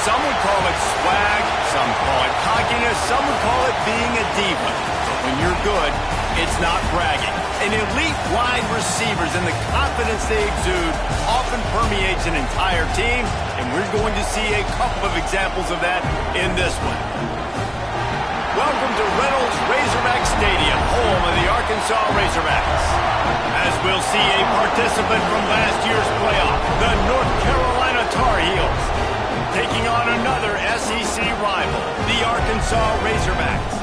Some would call it swag, some call it cockiness, some would call it being a diva. But when you're good, it's not bragging. An elite wide receivers and the confidence they exude often permeates an entire team, and we're going to see a couple of examples of that in this one. Welcome to Reynolds Razorback Stadium, home of the Arkansas Razorbacks. As we'll see a participant from last year's playoff, the North Carolina Tar Heels, taking on another SEC rival, the Arkansas Razorbacks.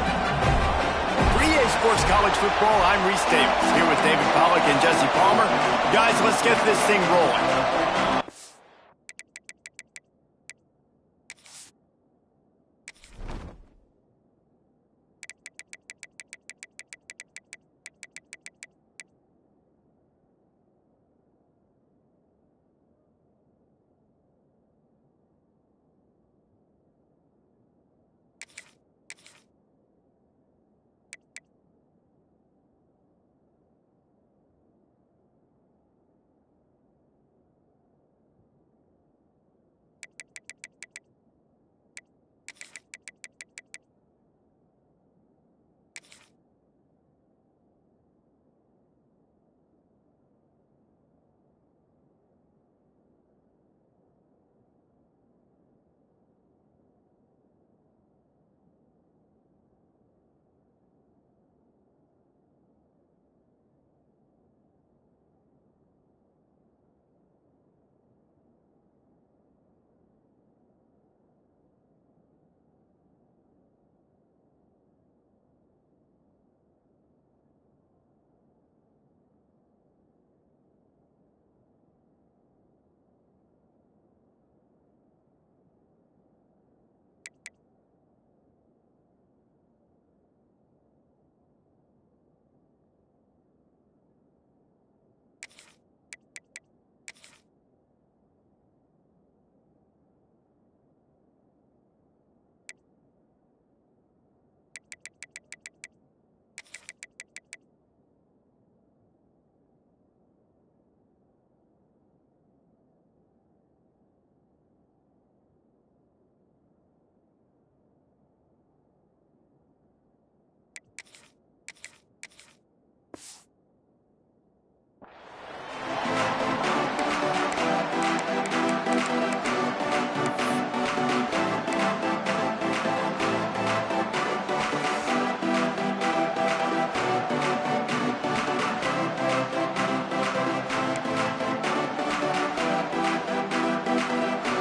3A Sports College Football, I'm Reese Davis, here with David Pollack and Jesse Palmer. Guys, let's get this thing rolling.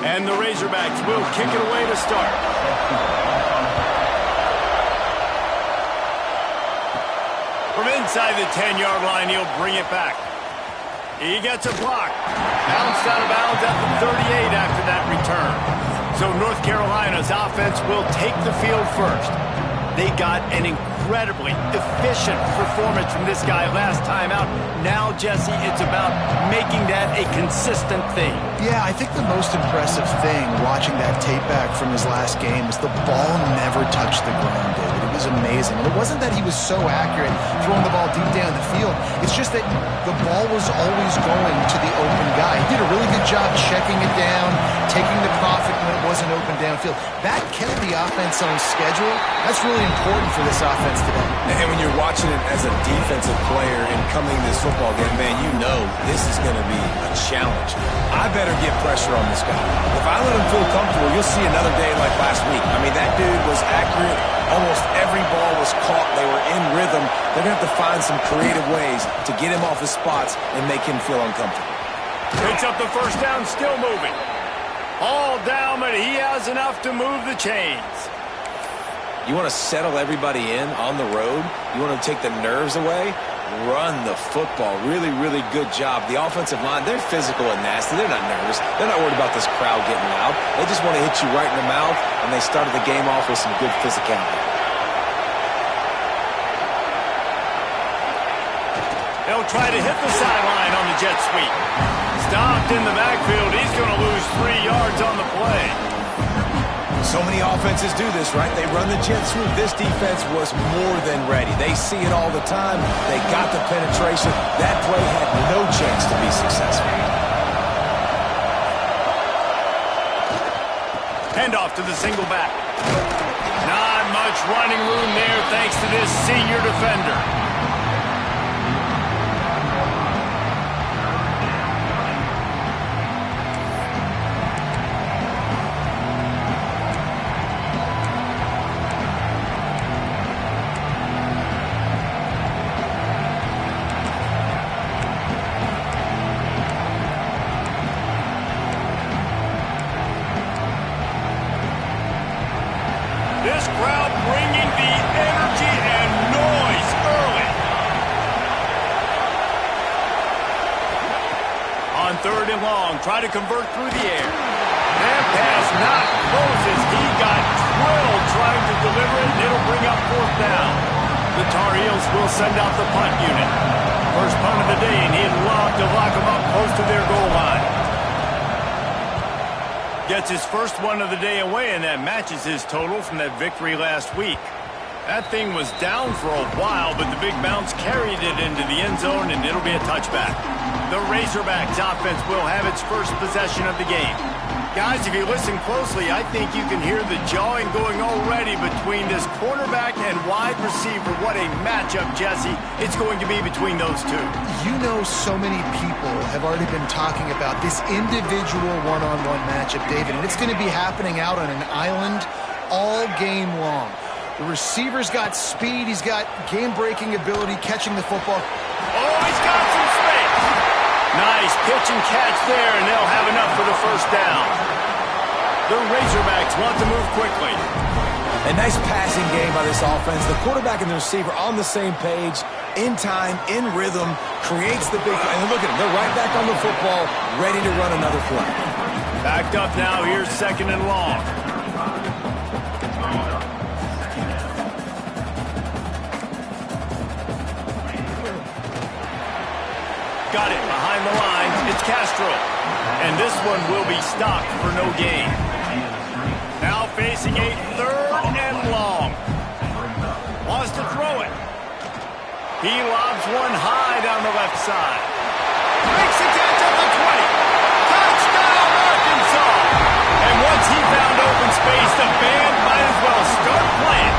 And the Razorbacks will kick it away to start. From inside the 10-yard line, he'll bring it back. He gets a block. Bounced out of bounds at the 38 after that return. So North Carolina's offense will take the field first. They got an incredibly efficient performance from this guy last time out. Now, Jesse, it's about making that a consistent thing. Yeah, I think the most impressive thing watching that tape back from his last game was the ball never touched the ground, David. It was amazing. And it wasn't that he was so accurate throwing the ball deep down the field. It's just that the ball was always going to the open guy. He did a really good job checking it down, taking the profit when it wasn't open downfield. That kept the offense on schedule. That's really important for this offense today. And when you're watching it as a defensive player and coming to this football game, man, you know this is going to be a challenge. I better get pressure on this guy. If I let him feel comfortable, you'll see another day like last week. I mean, that dude was accurate. Almost every ball was caught. They were in rhythm. They're going to have to find some creative ways to get him off his spots and make him feel uncomfortable. Picks up the first down, still moving. All down, but he has enough to move the chains. You want to settle everybody in on the road? You want to take the nerves away? Run the football. Really, really good job. The offensive line, they're physical and nasty. They're not nervous. They're not worried about this crowd getting loud. They just want to hit you right in the mouth, and they started the game off with some good physicality. They'll try to hit the sideline on the jet sweep. Stopped in the backfield. He's going to lose 3 yards on the play. So many offenses do this, right? They run the jet sweep. This defense was more than ready. They see it all the time. They got the penetration. That play had no chance to be successful. Handoff to the single back. Not much running room there thanks to this senior defender. This crowd bringing the energy and noise early. On 3rd and long, try to convert through the air. That pass not close as he got drilled trying to deliver it, and it'll bring up 4th down. The Tar Heels will send out the punt unit. First punt of the day, and he'd love to lock them up close to their goal line. Gets his first one of the day away, and that matches his total from that victory last week. That thing was down for a while, but the big bounce carried it into the end zone, and it'll be a touchback. The Razorbacks offense will have its first possession of the game. Guys, if you listen closely, I think you can hear the jawing going already between this quarterback and wide receiver. What a matchup, Jesse, it's going to be between those two. You know, so many people have already been talking about this individual one-on-one matchup, David, and it's going to be happening out on an island all game long. The receiver's got speed, he's got game-breaking ability, catching the football. Oh, he's got some space. Nice pitch and catch there, and they'll have enough for the first down. The Razorbacks want to move quickly. A nice passing game by this offense. The quarterback and the receiver on the same page, in time, in rhythm, creates the big play. And look at them, they're right back on the football, ready to run another play. Backed up now, here's 2nd and long. Got it behind the lines. It's Castro. And this one will be stopped for no gain. Now facing a 3rd and long. Wants to throw it. He lobs one high down the left side. Makes a catch at the 20. Touchdown, Arkansas. And once he found open space, the band might as well start playing.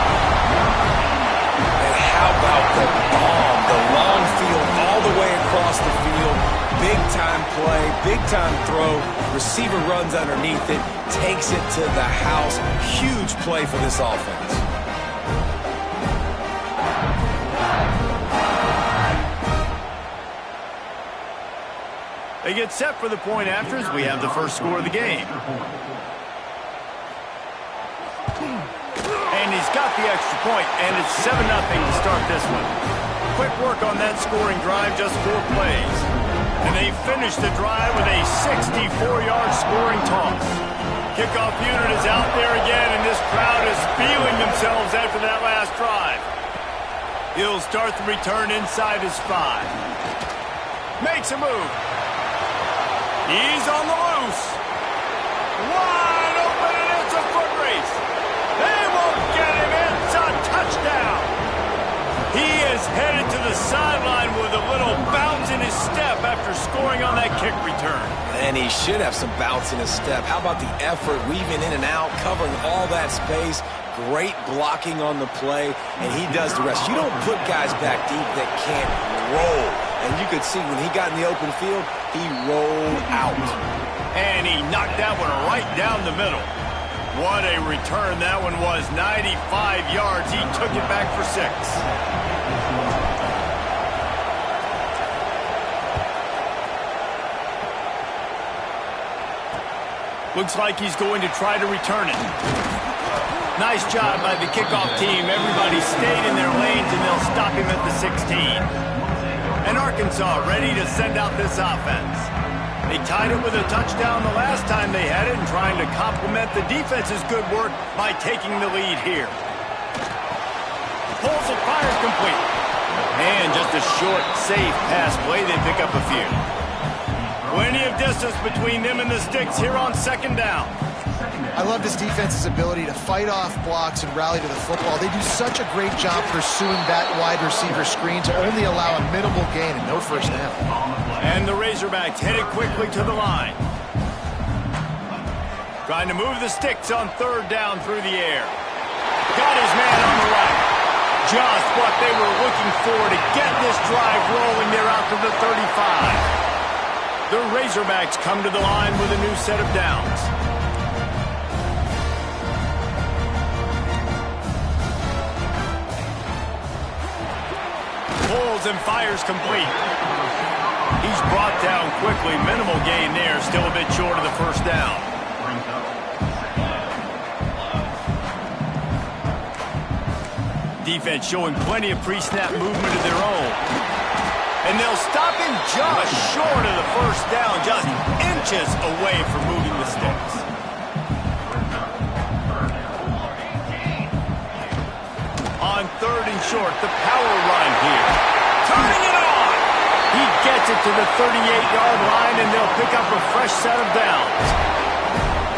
And how about the bomb? The long field all the way across the field. Big-time play, big-time throw. Receiver runs underneath it, takes it to the house. Huge play for this offense. They get set for the point after as we have the first score of the game. And he's got the extra point, and it's 7-0 to start this one. Quick work on that scoring drive, just 4 plays. And they finish the drive with a 64-yard scoring toss. Kickoff unit is out there again, and this crowd is feeling themselves after that last drive. He'll start the return inside his 5. Makes a move. He's on the loose. the sideline with a little bounce in his step after scoring on that kick return. And he should have some bounce in his step. How about the effort, weaving in and out, covering all that space. Great blocking on the play, and he does the rest. You don't put guys back deep that can't roll. And you could see when he got in the open field, he rolled out. And he knocked that one right down the middle. What a return that one was. 95 yards. He took it back for 6. Looks like he's going to try to return it. Nice job by the kickoff team. Everybody stayed in their lanes, and they'll stop him at the 16. And Arkansas ready to send out this offense. They tied it with a touchdown the last time they had it and trying to complement the defense's good work by taking the lead here. Pulls and fires complete. And just a short, safe pass play. They pick up a few. Plenty of distance between them and the sticks here on 2nd down. I love this defense's ability to fight off blocks and rally to the football. They do such a great job pursuing that wide receiver screen to only allow a minimal gain and no first down. And the Razorbacks headed quickly to the line. Trying to move the sticks on 3rd down through the air. Got his man on the right. Just what they were looking for to get this drive rolling there out to the 35. The Razorbacks come to the line with a new set of downs. Pulls and fires complete. He's brought down quickly. Minimal gain there. Still a bit short of the first down. Defense showing plenty of pre-snap movement of their own. And they'll stop him just short of the first down. Just inches away from moving the sticks. On 3rd and short, the power run here. Turning it on! He gets it to the 38-yard line, and they'll pick up a fresh set of downs.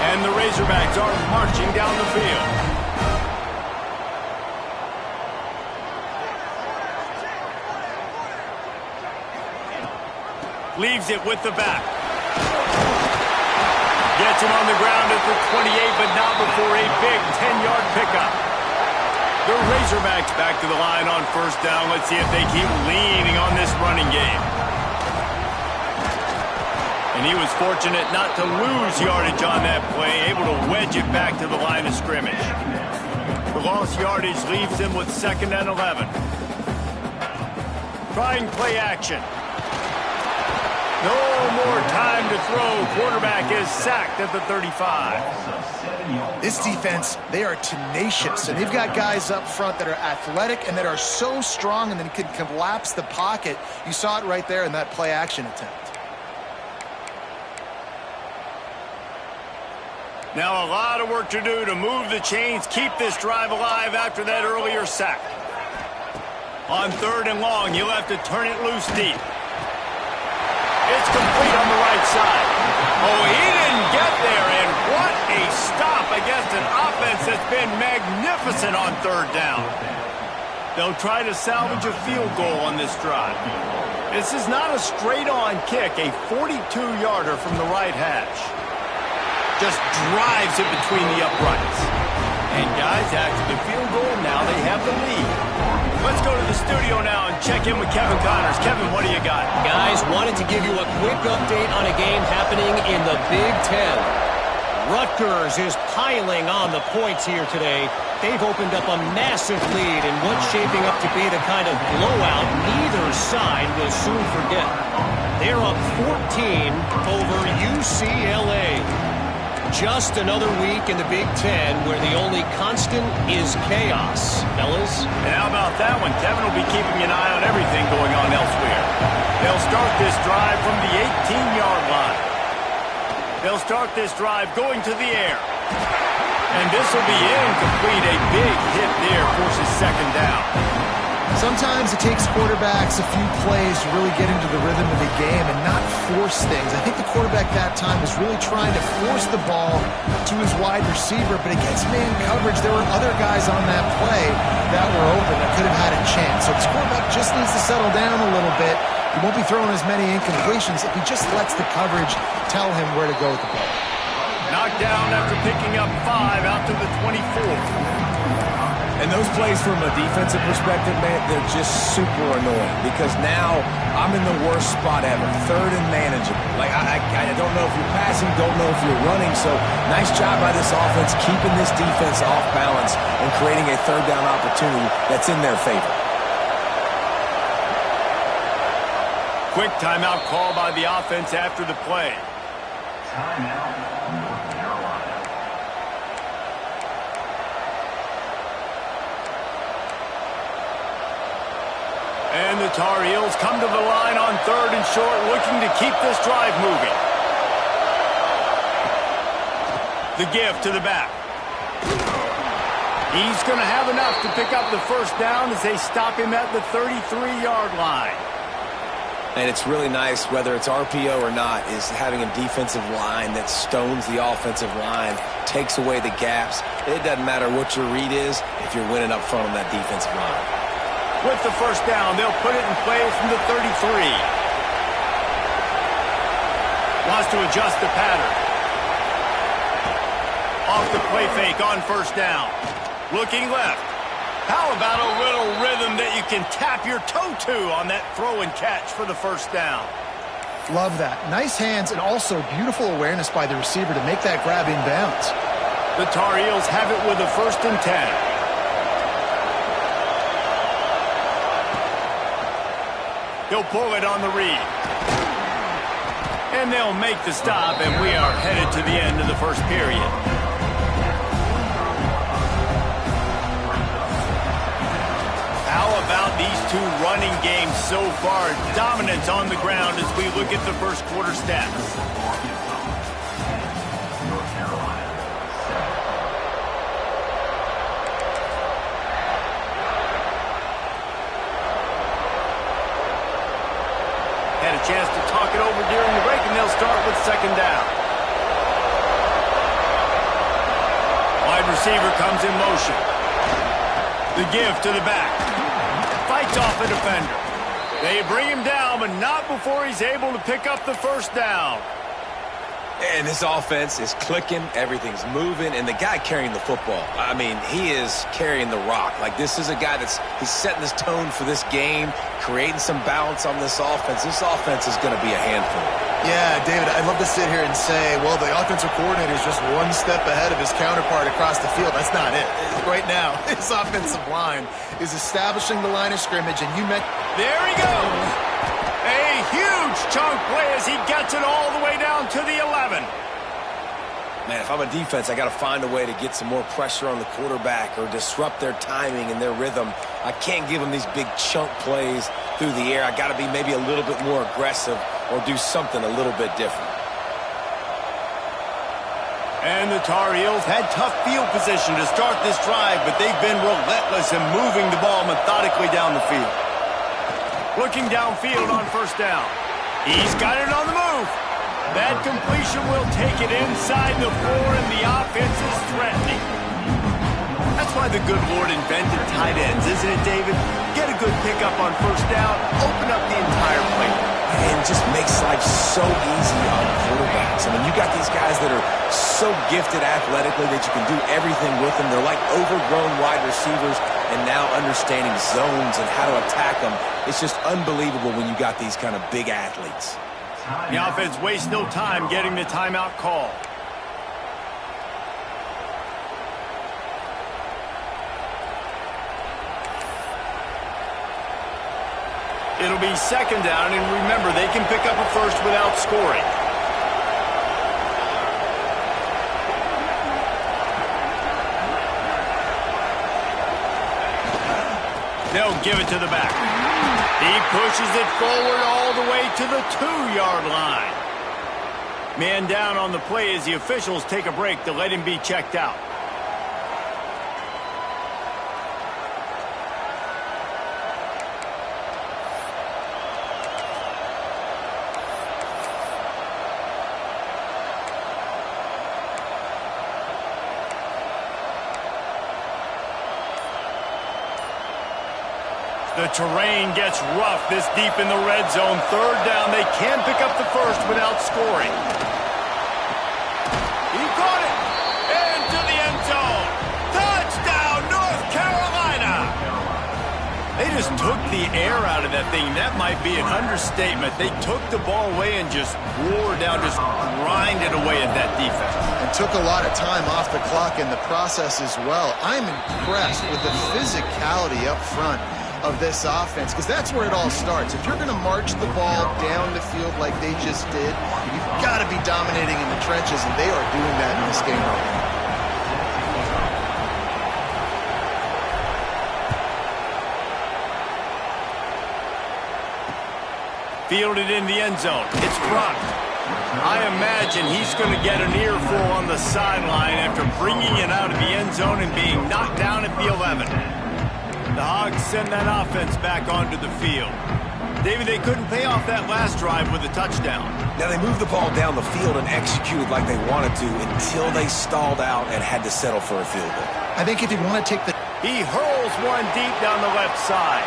And the Razorbacks are marching down the field. Leaves it with the back. Gets him on the ground at the 28, but not before a big 10-yard pickup. The Razorbacks back to the line on 1st down. Let's see if they keep leaning on this running game. And he was fortunate not to lose yardage on that play, able to wedge it back to the line of scrimmage. The lost yardage leaves him with 2nd and 11. Trying play action. No more time to throw. Quarterback is sacked at the 35. This defense, they are tenacious, and they've got guys up front that are athletic and that are so strong and then can collapse the pocket. You saw it right there in that play action attempt. Now a lot of work to do to move the chains, keep this drive alive after that earlier sack. On 3rd and long, he'll have to turn it loose deep. It's complete on the right side. Oh, he didn't get there, and what a stop against an offense that's been magnificent on 3rd down. They'll try to salvage a field goal on this drive. This is not a straight-on kick, a 42-yarder from the right hash. Just drives it between the uprights. And guys, after the field goal, now they have the lead. Let's go to the studio now and check in with Kevin Connors. Kevin, what do you got? Guys, wanted to give you a quick update on a game happening in the Big Ten. Rutgers is piling on the points here today. They've opened up a massive lead in what's shaping up to be the kind of blowout neither side will soon forget. They're up 14 over UCLA. Just another week in the Big Ten where the only constant is chaos. Fellas? And how about that one? Kevin will be keeping an eye on everything going on elsewhere. They'll start this drive from the 18-yard line. They'll start this drive going to the air. And this will be incomplete. A big hit there forces 2nd down. Sometimes it takes quarterbacks a few plays to really get into the rhythm of the game and not force things. I think the quarterback that time was really trying to force the ball to his wide receiver, but against man coverage, there were other guys on that play that were open that could have had a chance. So this quarterback just needs to settle down a little bit. He won't be throwing as many incompletions if he just lets the coverage tell him where to go with the ball. Knocked down after picking up 5 out to the 24. And those plays from a defensive perspective, man, they're just super annoying because now I'm in the worst spot ever, 3rd and manageable. Like, I don't know if you're passing, don't know if you're running, so nice job by this offense keeping this defense off balance and creating a 3rd down opportunity that's in their favor. Quick timeout call by the offense after the play. Timeout. And the Tar Heels come to the line on 3rd and short, looking to keep this drive moving. The give to the back. He's going to have enough to pick up the first down as they stop him at the 33-yard line. And it's really nice, whether it's RPO or not, is having a defensive line that stones the offensive line, takes away the gaps. It doesn't matter what your read is if you're winning up front on that defensive line. With the first down, they'll put it in play from the 33. Wants to adjust the pattern. Off the play fake on first down. Looking left. How about a little rhythm that you can tap your toe to on that throw and catch for the first down? Love that. Nice hands and also beautiful awareness by the receiver to make that grab inbounds. The Tar Heels have it with a 1st and 10. He'll pull it on the read. And they'll make the stop, and we are headed to the end of the first period. How about these two running games so far? Dominance on the ground as we look at the first quarter stats. Had a chance to talk it over during the break, and they'll start with 2nd down. Wide receiver comes in motion. The give to the back. Fights off a defender. They bring him down, but not before he's able to pick up the first down. And this offense is clicking, everything's moving, and the guy carrying the football, I mean, he is carrying the rock. Like, this is a guy he's setting this tone for this game, creating some balance on this offense. This offense is going to be a handful. Yeah, David, I'd love to sit here and say, well, the offensive coordinator is just one step ahead of his counterpart across the field. That's not it. Right now, his offensive line is establishing the line of scrimmage, and you met... There he goes! A huge chunk play as he gets it all the way down to the 11. Man, if I'm a defense, I got to find a way to get some more pressure on the quarterback or disrupt their timing and their rhythm. I can't give them these big chunk plays through the air. I got to be maybe a little bit more aggressive or do something a little bit different. And the Tar Heels had tough field position to start this drive, but they've been relentless in moving the ball methodically down the field. Looking downfield on first down. He's got it on the move. That completion will take it inside the 4, and the offense is threatening. That's why the good Lord invented tight ends, isn't it, David? Get a good pickup on first down, open up the entire play. And it just makes life so easy on quarterbacks. I mean, you got these guys that are so gifted athletically that you can do everything with them. They're like overgrown wide receivers, and now understanding zones and how to attack them. It's just unbelievable when you got these kind of big athletes. The offense wastes no time getting the timeout call. It'll be 2nd down, and remember, they can pick up a first without scoring. They'll give it to the back. He pushes it forward all the way to the 2-yard line. Man down on the play as the officials take a break to let him be checked out. The terrain gets rough this deep in the red zone. Third down. They can pick up the first without scoring. He caught it. Into the end zone. Touchdown, North Carolina. They just took the air out of that thing. That might be an understatement. They took the ball away and just wore down, just grinded away at that defense. And took a lot of time off the clock in the process as well. I'm impressed with the physicality up front of this offense, because that's where it all starts. If you're going to march the ball down the field like they just did, you've got to be dominating in the trenches, and they are doing that in this game right now. Fielded in the end zone. It's blocked. I imagine he's going to get an earful on the sideline after bringing it out of the end zone and being knocked down at the 11. The Hogs send that offense back onto the field. David, they couldn't pay off that last drive with a touchdown. Now, they moved the ball down the field and executed like they wanted to until they stalled out and had to settle for a field goal. I think if you want to take the... He hurls one deep down the left side.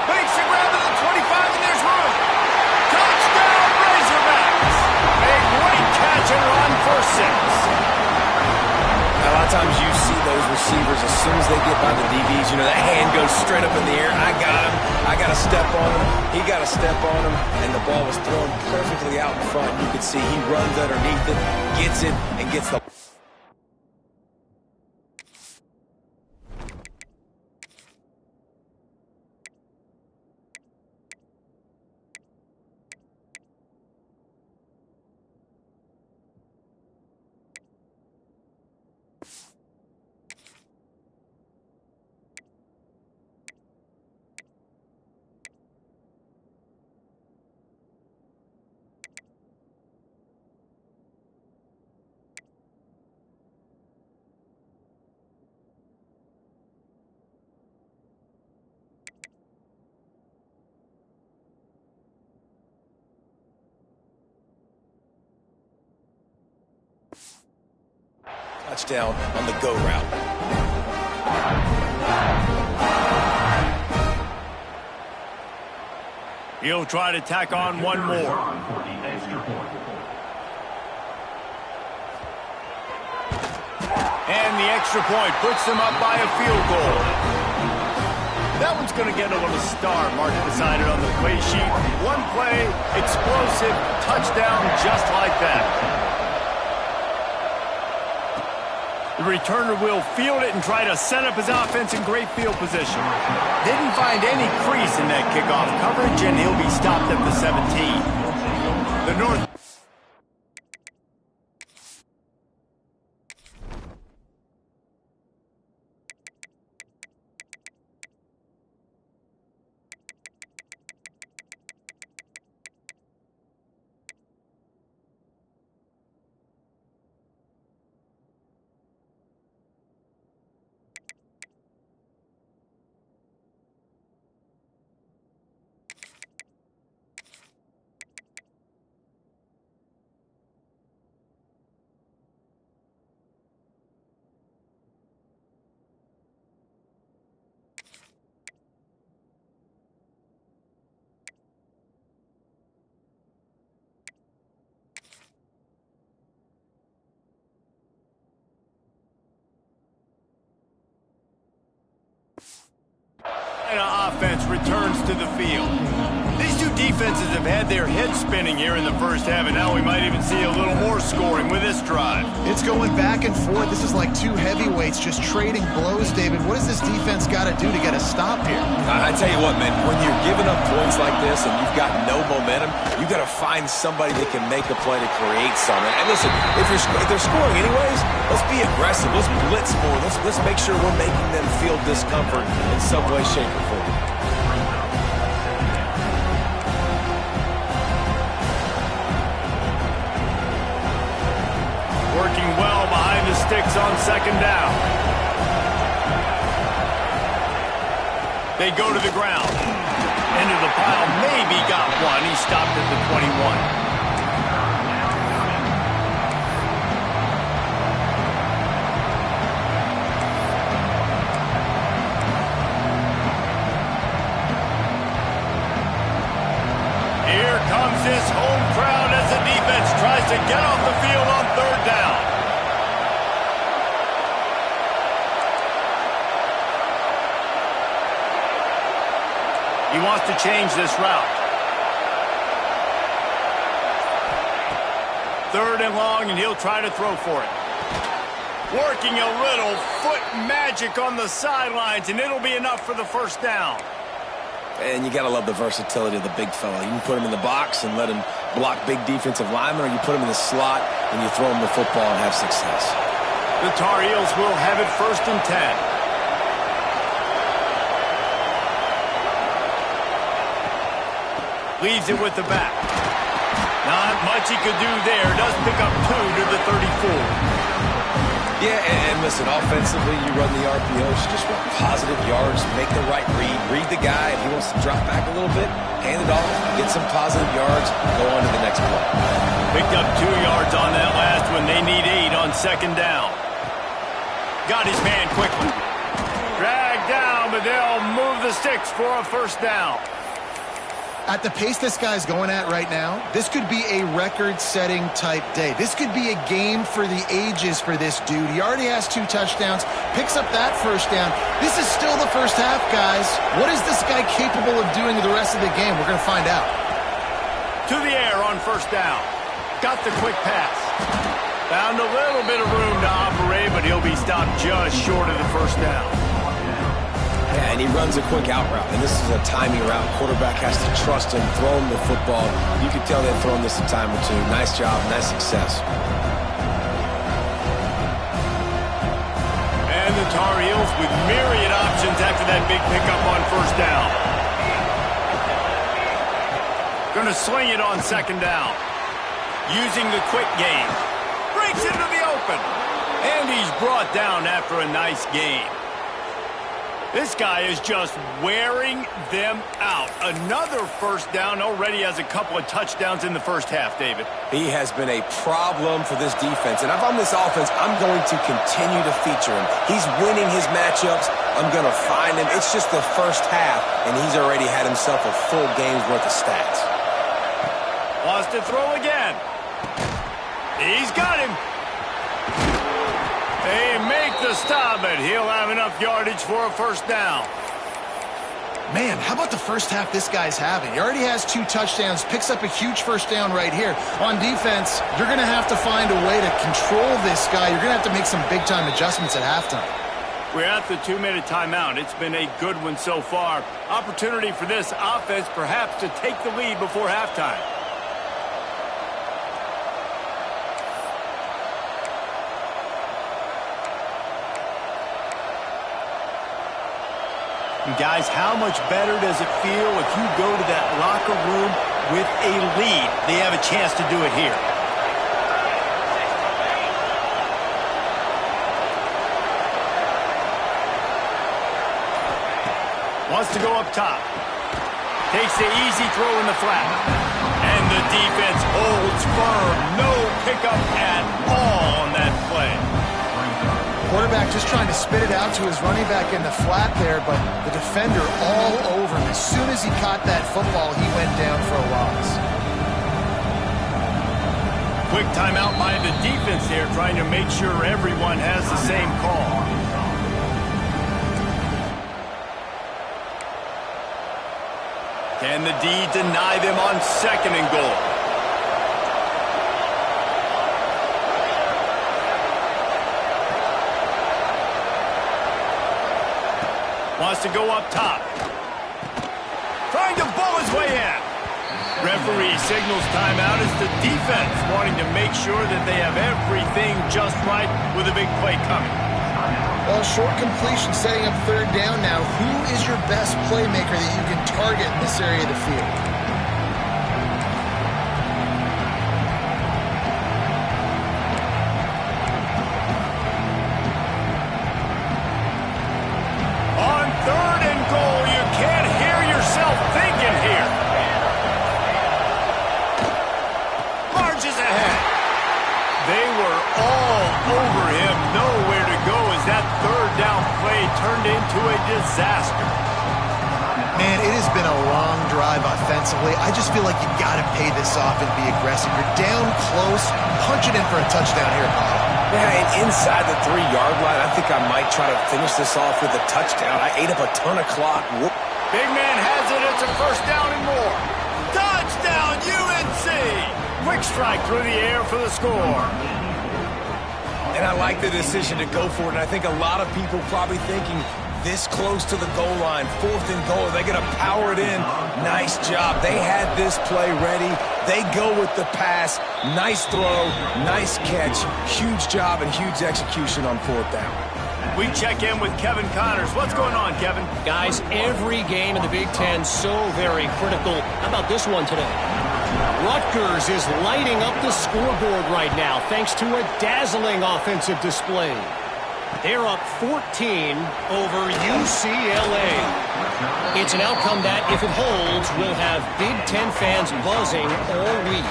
Makes a grab to the 25, and there's room. Touchdown, Razorbacks! A great catch and run for 6. A lot of times you see those receivers, as soon as they get by the DBs, you know, that hand goes straight up in the air. I got him. I got to step on him. He got to step on him. And the ball was thrown perfectly out in front. You could see he runs underneath it, gets it, and gets the... Touchdown on the go route. He'll try to tack on one more. And the extra point puts them up by a field goal. That one's going to get a little star mark beside it on the play sheet. One play, explosive, touchdown just like that. The returner will field it and try to set up his offense in great field position. Didn't find any crease in that kickoff coverage, and he'll be stopped at the 17. The North... offense returns to the field. These two defenses have had their heads spinning here in the first half, and now we might even see a little more scoring with this drive. It's going back and forth. This is like two heavyweights just trading blows, David. What does this defense got to do to get a stop here? I tell you what, man, when you're giving up points like this and you've got no momentum, you got to find somebody that can make a play to create something. And listen, if they're scoring anyways, let's be aggressive. Let's blitz more. Let's make sure we're making them feel discomfort in some way, shape, or form. Working well behind the sticks on second down. They go to the ground. Into the pile, maybe got one. He stopped at the 21. tries to get off the field on third down. He wants to change this route. Third and long, and he'll try to throw for it. Working a little foot magic on the sidelines, and it'll be enough for the first down. And you got to love the versatility of the big fella. You can put him in the box and let him block big defensive linemen, or you put him in the slot and you throw him the football and have success. The Tar Heels will have it 1st and 10. Leaves it with the back. Not much he could do there. Does pick up 2 to the 34. Yeah, and listen, offensively, you run the RPOs, just want positive yards, make the right read the guy. If he wants to drop back a little bit, hand it off, get some positive yards, go on to the next play. Picked up 2 yards on that last one. They need 8 on 2nd down. Got his man quickly. Dragged down, but they'll move the sticks for a 1st down. At the pace this guy's going at right now, this could be a record-setting type day. This could be a game for the ages for this dude. He already has 2 touchdowns, picks up that 1st down. This is still the first half, guys. What is this guy capable of doing the rest of the game? We're going to find out. To the air on 1st down. Got the quick pass. Found a little bit of room to operate, but he'll be stopped just short of the 1st down. Yeah, and he runs a quick out route, and this is a timing route. Quarterback has to trust him, throw him the football. You can tell they've thrown this a time or 2. Nice job, nice success. And the Tar Heels with myriad options after that big pickup on 1st down. Going to sling it on 2nd down. Using the quick game. Breaks into the open. And he's brought down after a nice game. This guy is just wearing them out. Another 1st down, already has a couple of touchdowns in the 1st half, David. He has been a problem for this defense. And if I'm this offense, I'm going to continue to feature him. He's winning his matchups. I'm going to find him. It's just the 1st half, and he's already had himself a full game's worth of stats. Wants to throw again. He's got him. They make the stop, but he'll have enough yardage for a 1st down. Man, how about the 1st half this guy's having? He already has 2 touchdowns, picks up a huge 1st down right here. On defense, you're going to have to find a way to control this guy. You're going to have to make some big-time adjustments at halftime. We're at the 2-minute timeout. It's been a good one so far. Opportunity for this offense perhaps to take the lead before halftime. And guys, how much better does it feel if you go to that locker room with a lead? They have a chance to do it here. Wants to go up top. Takes the easy throw in the flat. And the defense holds firm. No pickup at all on that play. Quarterback just trying to spit it out to his running back in the flat there, but the defender all over him. As soon as he caught that football, he went down for a loss. Quick timeout by the defense there, trying to make sure everyone has the same call. Can the D deny them on 2nd and goal? Wants to go up top. Trying to bull his way in. Referee signals timeout as the defense wanting to make sure that they have everything just right with a big play coming. Well, short completion setting up 3rd down now. Who is your best playmaker that you can target in this area of the field? On 3rd and goal, you can't hear yourself thinking here. Marches ahead. They were all over him. Nowhere to go as that 3rd down play turned into a disaster. Man, it has been a long drive offensively. I just feel like you got to pay this off and be aggressive. You're down close. Punch it in for a touchdown here, Kyle. Yeah, and inside the 3-yard line, I think I might try to finish this off with a touchdown. I ate up a ton of clock. Whoop. Big man has it. It's a first down and more. Touchdown, UNC! Quick strike through the air for the score. And I like the decision to go for it. And I think a lot of people probably thinking this close to the goal line, 4th and goal, they're going to power it in. Nice job. They had this play ready. They go with the pass. Nice throw, nice catch. Huge job and huge execution on 4th down. We check in with Kevin Connors. What's going on, Kevin? Guys, every game in the Big Ten so very critical. How about this one today? Rutgers is lighting up the scoreboard right now thanks to a dazzling offensive display. They're up 14 over UCLA. It's an outcome that, if it holds, will have Big Ten fans buzzing all week.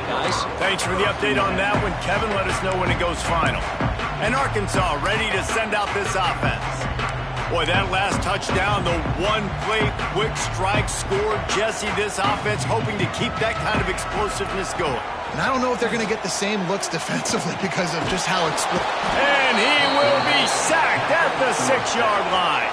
Guys? Thanks for the update on that one, Kevin. Let us know when it goes final. And Arkansas ready to send out this offense. Boy, that last touchdown, the one-play quick strike scored. Jesse, this offense hoping to keep that kind of explosiveness going. And I don't know if they're going to get the same looks defensively because of just how explosive. And he will be sacked at the 6-yard line.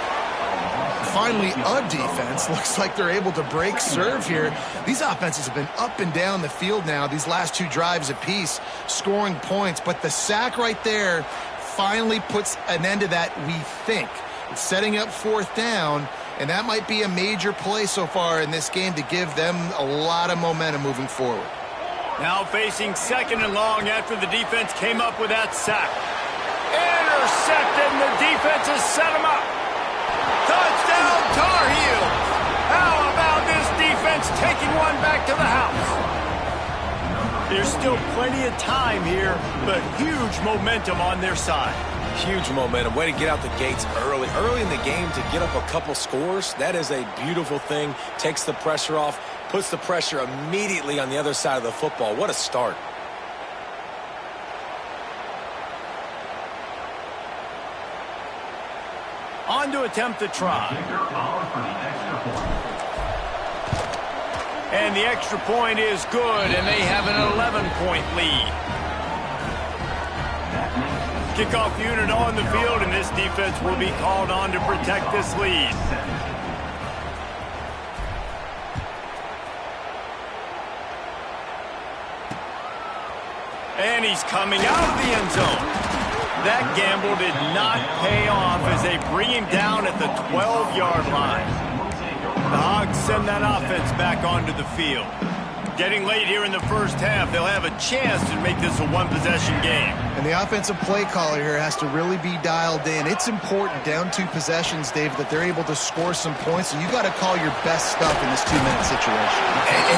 Finally, a defense looks like they're able to break serve here. These offenses have been up and down the field now, these last 2 drives apiece, scoring points. But the sack right there finally puts an end to that, we think. It's setting up 4th down, and that might be a major play so far in this game to give them a lot of momentum moving forward. Now facing 2nd and long after the defense came up with that sack. Intercepted, and the defense has set him up. Touchdown, Tar Heels! How about this defense taking one back to the house? There's still plenty of time here, but huge momentum on their side. Huge momentum. Way to get out the gates early. Early in the game to get up a couple scores, that is a beautiful thing. Takes the pressure off, puts the pressure immediately on the other side of the football. What a start. On to attempt the try. And the extra point is good, and they have an 11-point lead. Kickoff unit on the field, and this defense will be called on to protect this lead. And he's coming out of the end zone. That gamble did not pay off as they bring him down at the 12-yard line. The Hogs send that offense back onto the field. Getting late here in the first half, they'll have a chance to make this a one-possession game. And the offensive play caller here has to really be dialed in. It's important down 2 possessions, David, that they're able to score some points, and you got to call your best stuff in this 2-minute situation.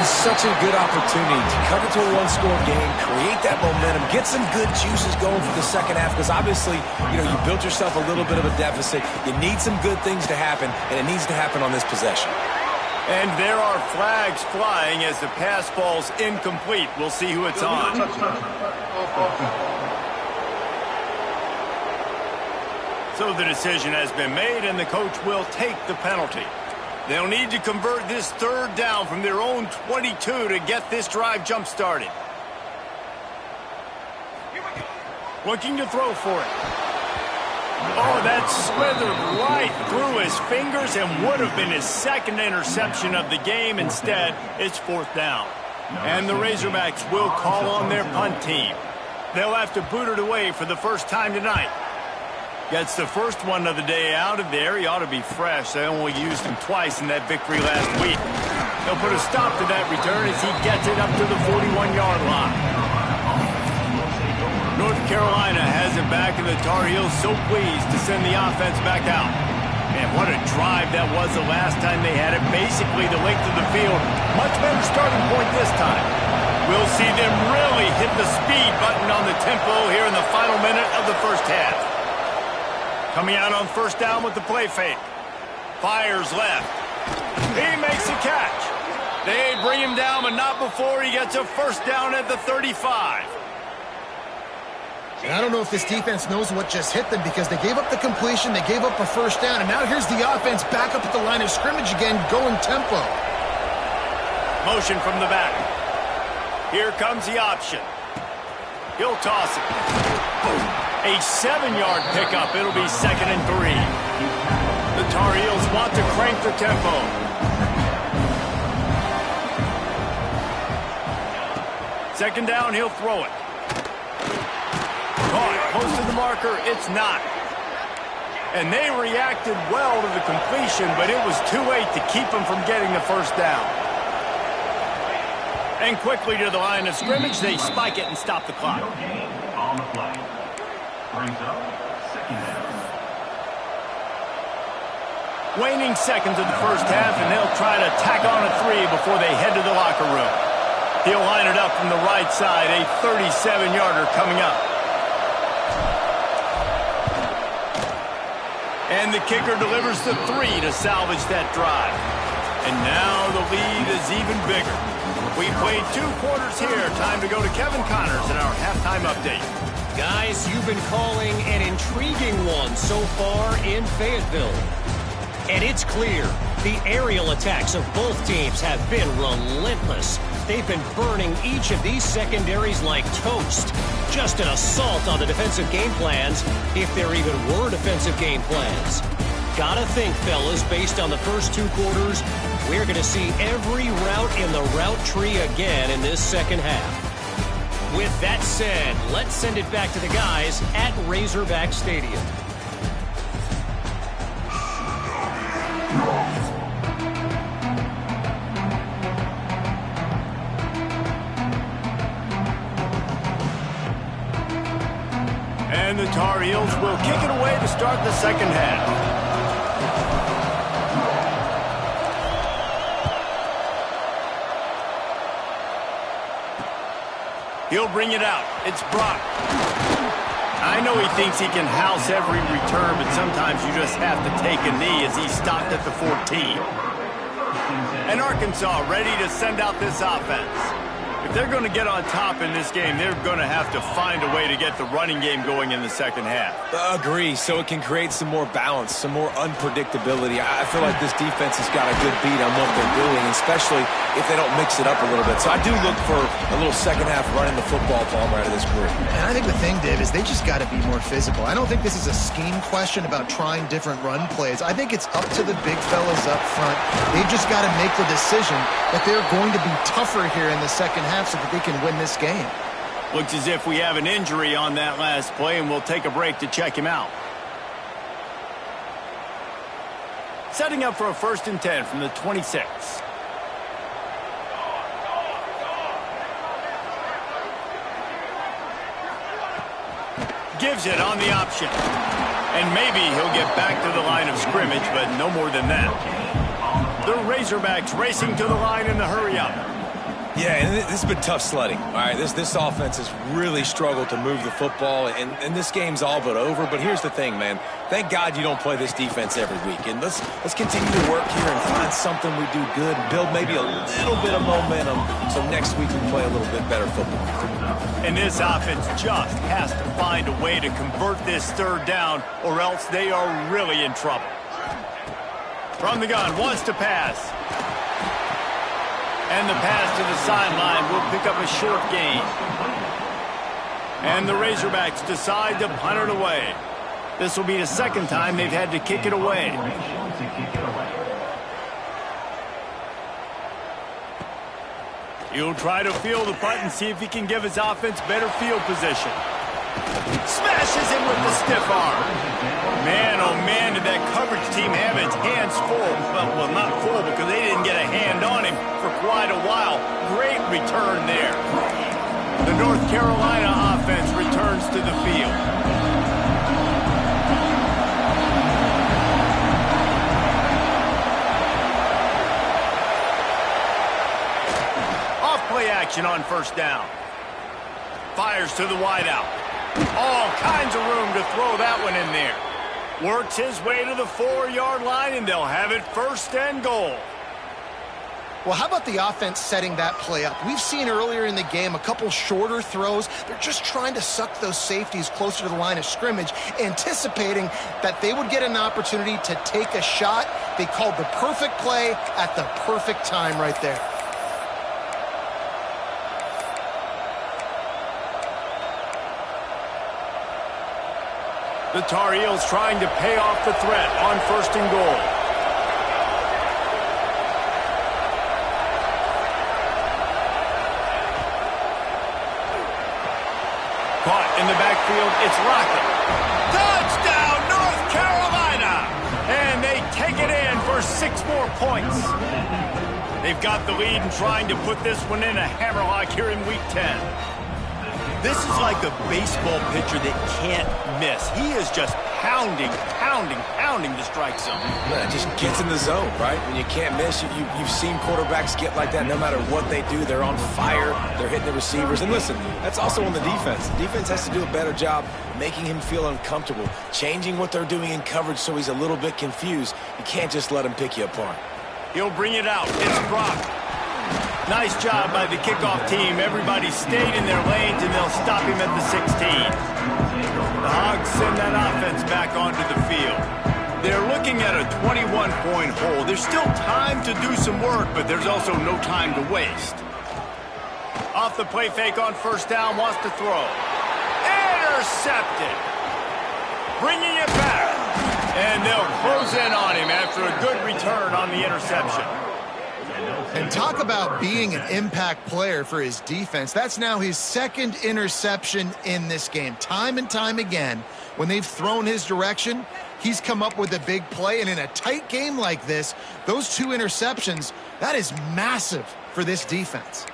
And such a good opportunity to cut it to a 1-score game, create that momentum, get some good juices going for the second half, because obviously, you built yourself a little bit of a deficit. You need some good things to happen, and it needs to happen on this possession. And there are flags flying as the pass falls incomplete. We'll see who it's on. So the decision has been made, and the coach will take the penalty. They'll need to convert this 3rd down from their own 22 to get this drive jump-started. Looking to throw for it. Oh, that slithered right through his fingers and would have been his 2nd interception of the game. Instead, it's 4th down. And the Razorbacks will call on their punt team. They'll have to boot it away for the first time tonight. Gets the first one of the day out of there. He ought to be fresh. They only used him twice in that victory last week. They'll put a stop to that return as he gets it up to the 41-yard line. North Carolina has it back, and the Tar Heels so pleased to send the offense back out. Man, what a drive that was the last time they had it. Basically the length of the field. Much better starting point this time. We'll see them really hit the speed button on the tempo here in the final minute of the first half. Coming out on 1st down with the play fake. Fires left. He makes the catch. They bring him down, but not before he gets a 1st down at the 35. And I don't know if this defense knows what just hit them because they gave up the completion, they gave up a first down, and now here's the offense back up at the line of scrimmage again, going tempo. Motion from the back. Here comes the option. He'll toss it. A 7-yard pickup. It'll be 2nd and 3. The Tar Heels want to crank the tempo. Second down, he'll throw it. Caught close to the marker. It's not. And they reacted well to the completion, but it was too late to keep them from getting the first down. And quickly to the line of scrimmage, they spike it and stop the clock. No gain on the play. Brings up 2nd down. Waning seconds of the first half, and they'll try to tack on a 3 before they head to the locker room. He'll line it up from the right side, a 37-yarder coming up. And the kicker delivers the 3 to salvage that drive. And now the lead is even bigger. We played 2 quarters here. Time to go to Kevin Connors in our halftime update. Guys, you've been calling an intriguing one so far in Fayetteville. And it's clear, the aerial attacks of both teams have been relentless. They've been burning each of these secondaries like toast. Just an assault on the defensive game plans, if there even were defensive game plans. Gotta think, fellas, based on the first 2 quarters, we're going to see every route in the route tree again in this second half. With that said, let's send it back to the guys at Razorback Stadium. And the Tar Heels will kick it away to start the second half. He'll bring it out. It's Brock. I know he thinks he can house every return, but sometimes you just have to take a knee as he stopped at the 14. And Arkansas ready to send out this offense. If they're going to get on top in this game, they're going to have to find a way to get the running game going in the second half. Agree, so it can create some more balance, some more unpredictability. I feel like this defense has got a good beat on what they're doing, especially if they don't mix it up a little bit. So I do look for a little second half running the football ball right out of this group. And I think the thing, Dave, is they just got to be more physical. I don't think this is a scheme question about trying different run plays. I think it's up to the big fellas up front. They've just got to make the decision that they're going to be tougher here in the second half so that they can win this game. Looks as if we have an injury on that last play, and we'll take a break to check him out. Setting up for a 1st and 10 from the 26. Gives it on the option. And maybe he'll get back to the line of scrimmage, but no more than that. The Razorbacks racing to the line in the hurry-up. Yeah, and this has been tough sledding. All right, this offense has really struggled to move the football, and this game's all but over. But here's the thing, man. Thank God you don't play this defense every week. And let's continue to work here and find something we do good, build maybe a little bit of momentum so next week we play a little bit better football. And this offense just has to find a way to convert this 3rd down, or else they are really in trouble. From the gun, wants to pass. And the pass to the sideline will pick up a short gain. And the Razorbacks decide to punt it away. This will be the 2nd time they've had to kick it away. He'll try to field the punt and see if he can give his offense better field position. Smashes him with the stiff arm. Man, oh man, did that coverage team have its hands full. Well, not full because they didn't get a hand on him for quite a while. Great return there. The North Carolina offense returns to the field. Off-play action on 1st down. Fires to the wideout. All kinds of room to throw that one in there. Works his way to the 4-yard line, and they'll have it 1st and goal. Well, how about the offense setting that play up? We've seen earlier in the game a couple shorter throws. They're just trying to suck those safeties closer to the line of scrimmage, anticipating that they would get an opportunity to take a shot. They called the perfect play at the perfect time right there. The Tar Heels trying to pay off the threat on 1st and goal. Caught in the backfield, it's Rocket. Touchdown, North Carolina! And they take it in for 6 more points. They've got the lead and trying to put this one in a hammerlock here in Week 10. This is like a baseball pitcher that can't miss. He is just pounding the strike zone. Yeah, just gets in the zone, right? When you can't miss, you've seen quarterbacks get like that no matter what they do. They're on fire. They're hitting the receivers. And listen, that's also on the defense. The defense has to do a better job making him feel uncomfortable, changing what they're doing in coverage so he's a little bit confused. You can't just let him pick you apart. He'll bring it out. It's Brock. Nice job by the kickoff team. Everybody stayed in their lanes, and they'll stop him at the 16. The Hogs send that offense back onto the field. They're looking at a 21-point hole. There's still time to do some work, but there's also no time to waste. Off the play fake on 1st down, wants to throw. Intercepted. Bringing it back. And they'll close in on him after a good return on the interception. And talk about being an impact player for his defense. That's now his 2nd interception in this game. Time and time again, when they've thrown his direction, he's come up with a big play. And in a tight game like this, those 2 interceptions, that is massive for this defense.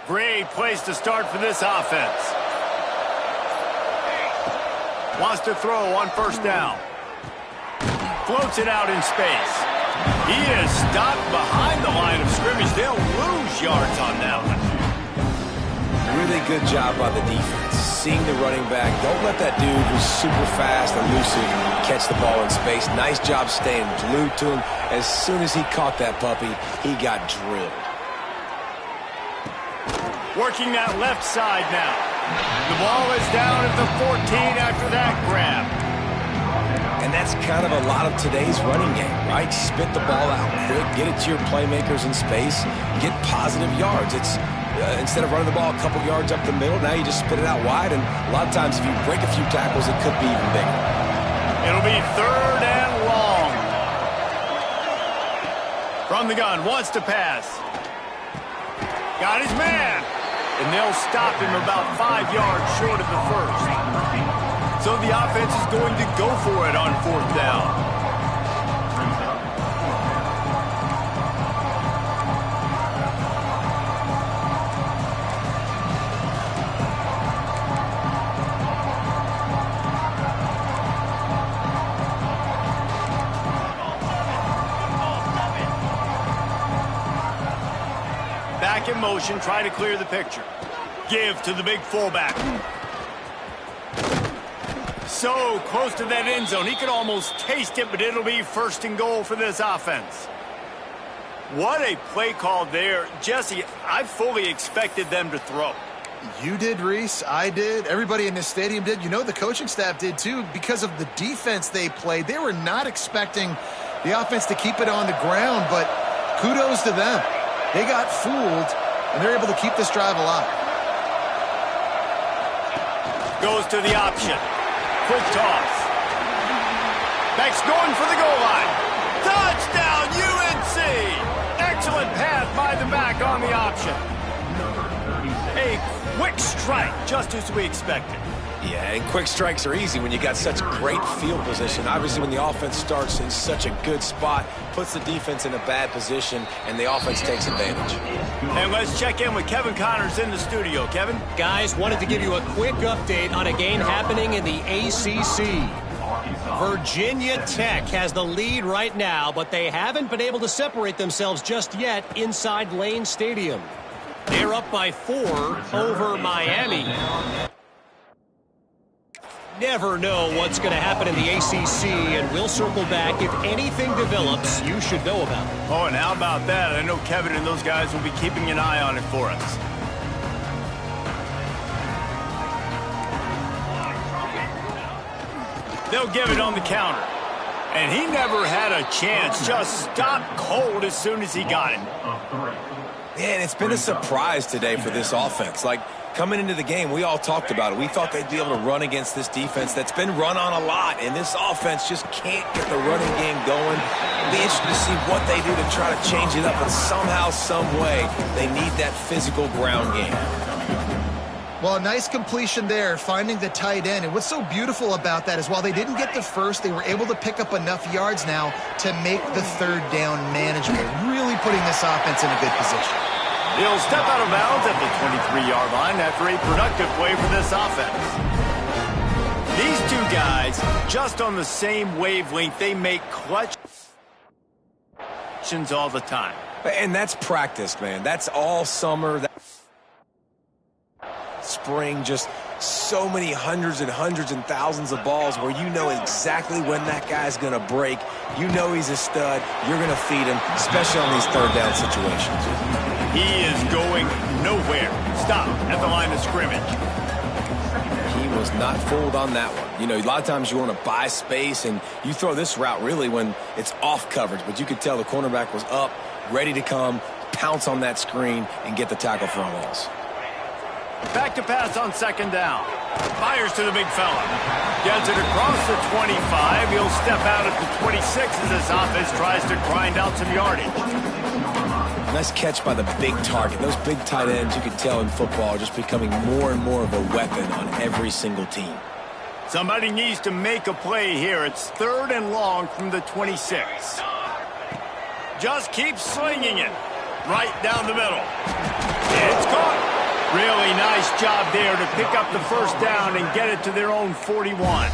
Great place to start for this offense. Wants to throw on 1st down. Floats it out in space. He is stopped behind the line of scrimmage. They'll lose yards on that one. Really good job by the defense. Seeing the running back. Don't let that dude who's super fast, elusive, catch the ball in space. Nice job staying glued to him. As soon as he caught that puppy, he got drilled. Working that left side now. The ball is down at the 14 after that grab. And that's kind of a lot of today's running game, right? Spit the ball out quick, get it to your playmakers in space, get positive yards. It's instead of running the ball a couple yards up the middle, now you just spit it out wide, and a lot of times if you break a few tackles, it could be even bigger. It'll be 3rd and long. From the gun, wants to pass. Got his man. And they'll stop him about 5 yards short of the 1st. So the offense is going to go for it on 4th down. Back in motion, try to clear the picture. Give to the big fullback. So close to that end zone. He could almost taste it, but it'll be 1st and goal for this offense. What a play call there. Jesse, I fully expected them to throw. You did, Reese. I did. Everybody in this stadium did. You know, the coaching staff did too, because of the defense they played. They were not expecting the offense to keep it on the ground, but kudos to them. They got fooled, and they're able to keep this drive alive. Goes to the option. Quick toss. Back's going for the goal line. Touchdown, UNC! Excellent pass by the back on the option. A quick strike, just as we expected. Yeah, and quick strikes are easy when you got such great field position. Obviously, when the offense starts in such a good spot, puts the defense in a bad position, and the offense takes advantage. And let's check in with Kevin Connors in the studio. Kevin? Guys, wanted to give you a quick update on a game happening in the ACC. Virginia Tech has the lead right now, but they haven't been able to separate themselves just yet inside Lane Stadium. They're up by 4 over Miami. Never know what's going to happen in the ACC, and we'll circle back if anything develops you should know about. Oh, and how about that? I know Kevin and those guys will be keeping an eye on it for us. They'll give it on the counter. And he never had a chance. Just stopped cold as soon as he got it. Man, it's been a surprise today for this offense. Like, coming into the game, we all talked about it. We thought they'd be able to run against this defense that's been run on a lot, and this offense just can't get the running game going. It'll be interesting to see what they do to try to change it up, but somehow, some way, they need that physical ground game. Well, a nice completion there, finding the tight end. And what's so beautiful about that is while they didn't get the first, they were able to pick up enough yards now to make the third down manageable, really putting this offense in a good position. He'll step out of bounds at the 23-yard line after a productive play for this offense. These two guys, just on the same wavelength, they make clutch all the time. And that's practice, man. That's all summer. Spring, just so many hundreds and thousands of balls where you know exactly when that guy's going to break. You know he's a stud. You're going to feed him, especially on these third down situations. He is going nowhere. Stop at the line of scrimmage. He was not fooled on that one. You know, a lot of times you want to buy space, and you throw this route really when it's off coverage, but you could tell the cornerback was up, ready to come, pounce on that screen, and get the tackle for a loss. Back to pass on second down. Fires to the big fella. Gets it across the 25. He'll step out at the 26 as this offense tries to grind out some yardage. Nice catch by the big target. Those big tight ends, you can tell in football, are just becoming more and more of a weapon on every single team. Somebody needs to make a play here. It's third and long from the 26. Just keep slinging it. Right down the middle. It's caught. Really nice job there to pick up the first down and get it to their own 41.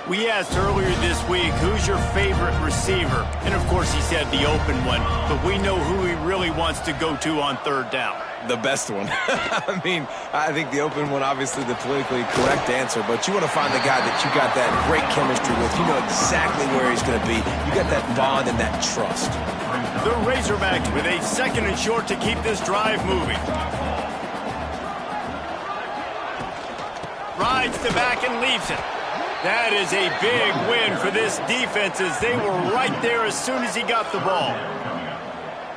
We asked earlier this week, who's your favorite receiver? And, of course, he said the open one. But we know who he really wants to go to on third down. The best one. I mean, I think the open one, obviously the politically correct answer, but you want to find the guy that you got that great chemistry with. You know exactly where he's going to be. You got that bond and that trust. The Razorbacks with a second and short to keep this drive moving. Rides the back and leaves it. That is a big win for this defense as they were right there as soon as he got the ball.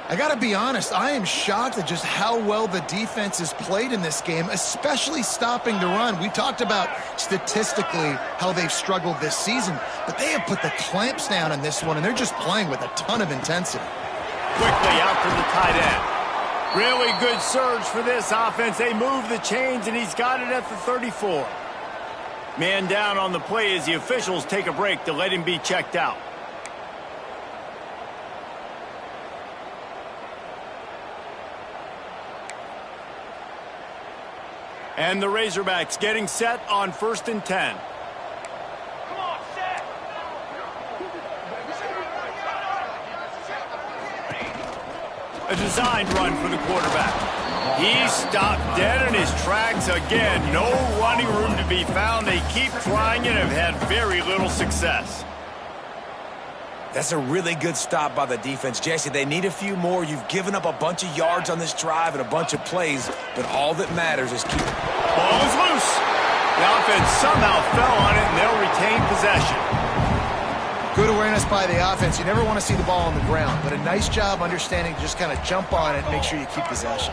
I got to be honest, I am shocked at just how well the defense has played in this game, especially stopping the run. We talked about statistically how they've struggled this season, but they have put the clamps down in this one, and they're just playing with a ton of intensity. Quickly out to the tight end. Really good surge for this offense. They move the chains, and he's got it at the 34. Man down on the play as the officials take a break to let him be checked out. And the Razorbacks getting set on 1st and 10. A designed run for the quarterback. He stopped dead in his tracks again. No running room to be found. They keep trying and have had very little success. That's a really good stop by the defense. Jesse, they need a few more. You've given up a bunch of yards on this drive and a bunch of plays, but all that matters is keep... Ball is loose. The offense somehow fell on it, and they'll retain possession. Good awareness by the offense. You never want to see the ball on the ground, but a nice job understanding to just kind of jump on it and make sure you keep possession.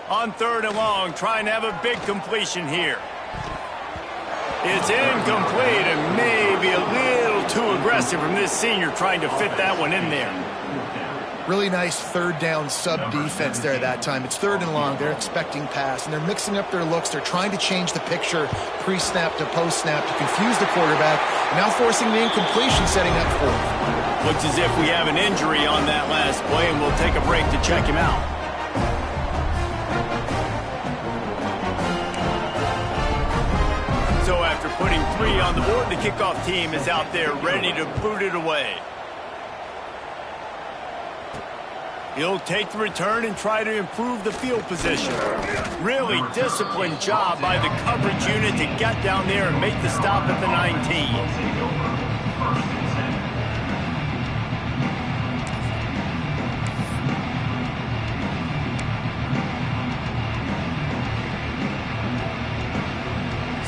On 3rd and long, trying to have a big completion here. It's incomplete and maybe a little too aggressive from this senior trying to fit that one in there. Really nice third down sub defense there that time. It's 3rd and long. They're expecting pass, and they're mixing up their looks. They're trying to change the picture pre-snap to post-snap to confuse the quarterback, and now forcing the incompletion, setting up 4th. Looks as if we have an injury on that last play, and we'll take a break to check him out. So after putting 3 on the board, the kickoff team is out there ready to boot it away. He'll take the return and try to improve the field position. Really disciplined job by the coverage unit to get down there and make the stop at the 19.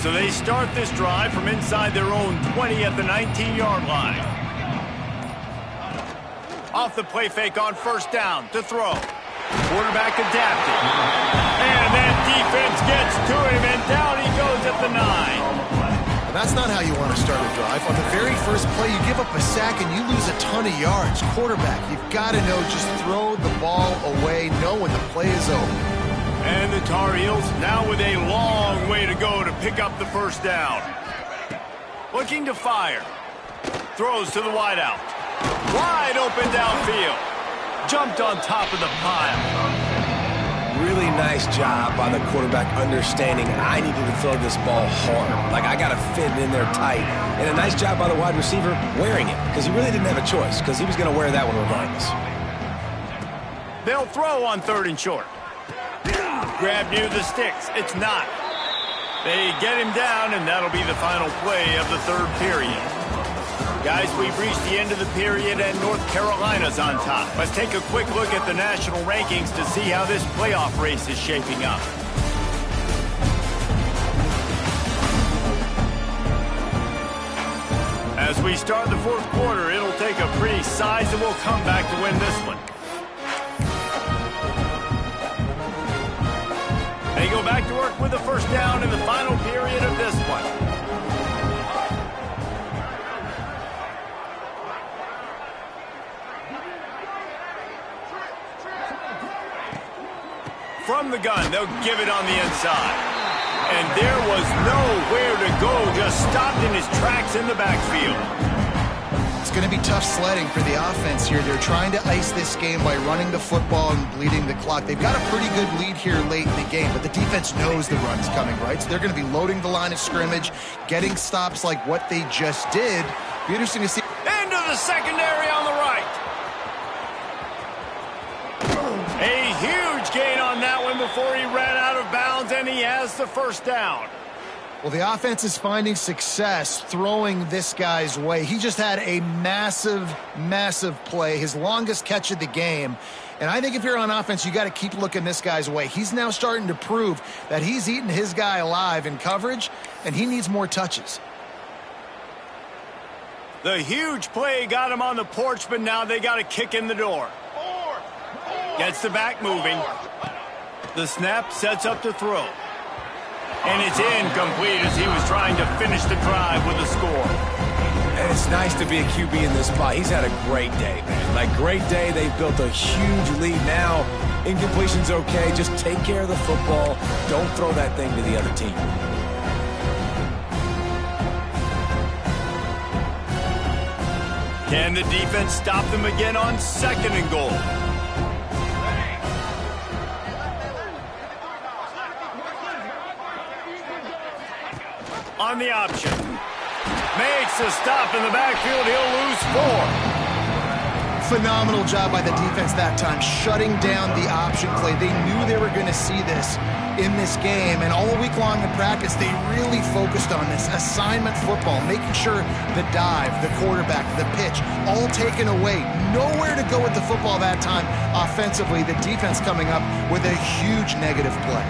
So they start this drive from inside their own 20 at the 19-yard line. Off the play fake on first down to throw. Quarterback adapted. And that defense gets to him, and down he goes at the 9. And that's not how you want to start a drive. On the very first play, you give up a sack and you lose a ton of yards. Quarterback, you've got to know, just throw the ball away, know when the play is over. And the Tar Heels now with a long way to go to pick up the first down. Looking to fire. Throws to the wideout. Wide open downfield. Jumped on top of the pile. Really nice job by the quarterback understanding I needed to throw this ball hard. Like, I got to fit it in there tight. And a nice job by the wide receiver wearing it, because he really didn't have a choice, because he was going to wear that one regardless. They'll throw on 3rd and short. Grab near the sticks. It's not. They get him down, and that'll be the final play of the 3rd period. Guys, we've reached the end of the period, and North Carolina's on top. Let's take a quick look at the national rankings to see how this playoff race is shaping up. As we start the 4th quarter, it'll take a pretty sizable comeback to win this one. They go back to work with a first down in the final period of this one. From the gun, they'll give it on the inside. And there was nowhere to go, just stopped in his tracks in the backfield. It's going to be tough sledding for the offense here. They're trying to ice this game by running the football and bleeding the clock. They've got a pretty good lead here late in the game, but the defense knows the run is coming, right? So they're going to be loading the line of scrimmage, getting stops like what they just did. Be interesting to see. Into the secondary on the right. A huge gain on that one before he ran out of bounds, and he has the first down. Well, the offense is finding success throwing this guy's way. He just had a massive, massive play, his longest catch of the game. And I think if you're on offense, you got to keep looking this guy's way. He's now starting to prove that he's eating his guy alive in coverage, and he needs more touches. The huge play got him on the porch, but now they got to kick in the door. Gets the back moving. The snap sets up to throw. And it's incomplete as he was trying to finish the drive with a score. And it's nice to be a QB in this spot. He's had a great day, man. Like, great day. They've built a huge lead now. Incompletion's okay. Just take care of the football. Don't throw that thing to the other team. Can the defense stop them again on 2nd and goal? On the option. Makes a stop in the backfield. He'll lose 4. Phenomenal job by the defense that time, shutting down the option play. They knew they were going to see this in this game, and all week long in practice, they really focused on this assignment football, making sure the dive, the quarterback, the pitch, all taken away. Nowhere to go with the football that time offensively. The defense coming up with a huge negative play.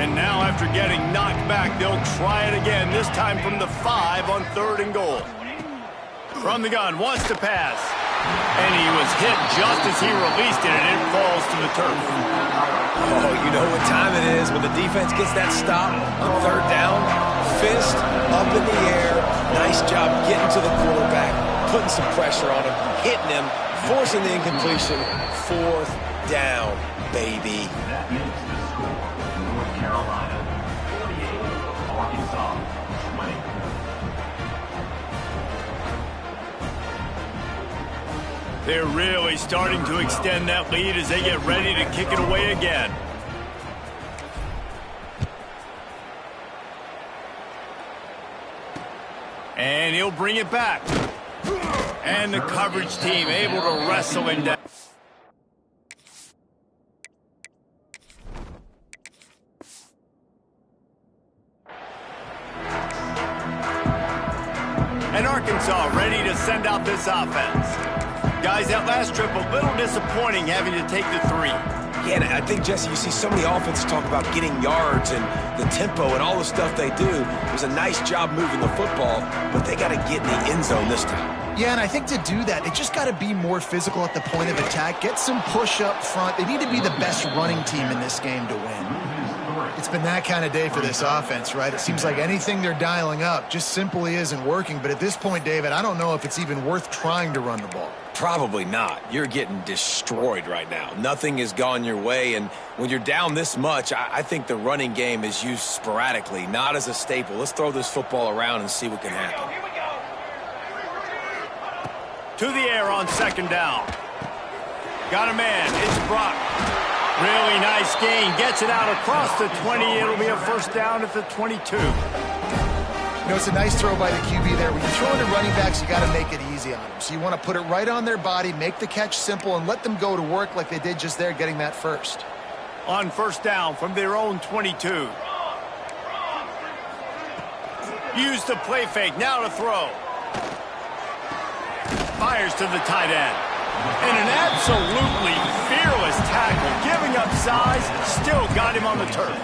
And now, after getting knocked back, they'll try it again, this time from the 5 on 3rd and goal. From the gun, wants to pass. And he was hit just as he released it, and it falls to the turf. Oh, you know what time it is when the defense gets that stop on 3rd down. Fist up in the air. Nice job getting to the quarterback, putting some pressure on him, hitting him, forcing the incompletion. 4th down, baby. That makes the score North Carolina 48, Arkansas 20. They're really starting to extend that lead as they get ready to kick it away again. And he'll bring it back. And the coverage team able to wrestle him down. And Arkansas ready to send out this offense. Guys, that last trip a little disappointing having to take the 3. Yeah, and I think, Jesse, you see so many offenses talk about getting yards and the tempo and all the stuff they do. It was a nice job moving the football, but they got to get in the end zone this time. Yeah, and I think to do that, they just got to be more physical at the point of attack, get some push up front. They need to be the best running team in this game to win. It's been that kind of day for this offense, right? It seems like anything they're dialing up just simply isn't working. But at this point, David, I don't know if it's even worth trying to run the ball. Probably not. You're getting destroyed right now. Nothing has gone your way, and when you're down this much, I think the running game is used sporadically, not as a staple. Let's throw this football around and see what can happen. To the air on 2nd down. Got a man. It's Brock. Really nice gain. Gets it out across the 20. It'll be a first down at the 22. You know, it's a nice throw by the QB there. When you throw into running backs, you got to make it easy on them. So you want to put it right on their body, make the catch simple, and let them go to work like they did just there, getting that first. On 1st down from their own 22. Use the play fake. Now to throw. Fires to the tight end. And an absolutely fearless tackle. Giving up size, still got him on the turf.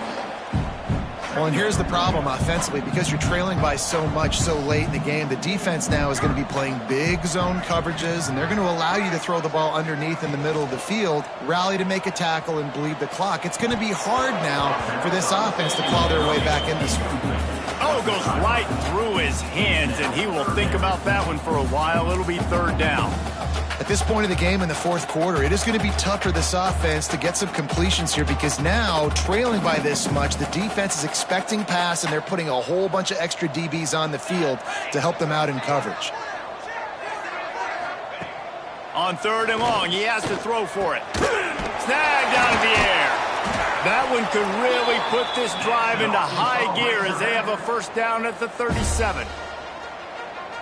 Well, and here's the problem offensively. Because you're trailing by so much so late in the game, the defense now is going to be playing big zone coverages, and they're going to allow you to throw the ball underneath in the middle of the field, rally to make a tackle, and bleed the clock. It's going to be hard now for this offense to claw their way back in this one. Oh, goes right through his hands, and he will think about that one for a while. It'll be 3rd down. At this point of the game in the 4th quarter, it is going to be tough for this offense to get some completions here because now, trailing by this much, the defense is expecting pass, and they're putting a whole bunch of extra DBs on the field to help them out in coverage. On 3rd and long, he has to throw for it. Snagged out of the air. That one could really put this drive into high gear as they have a first down at the 37.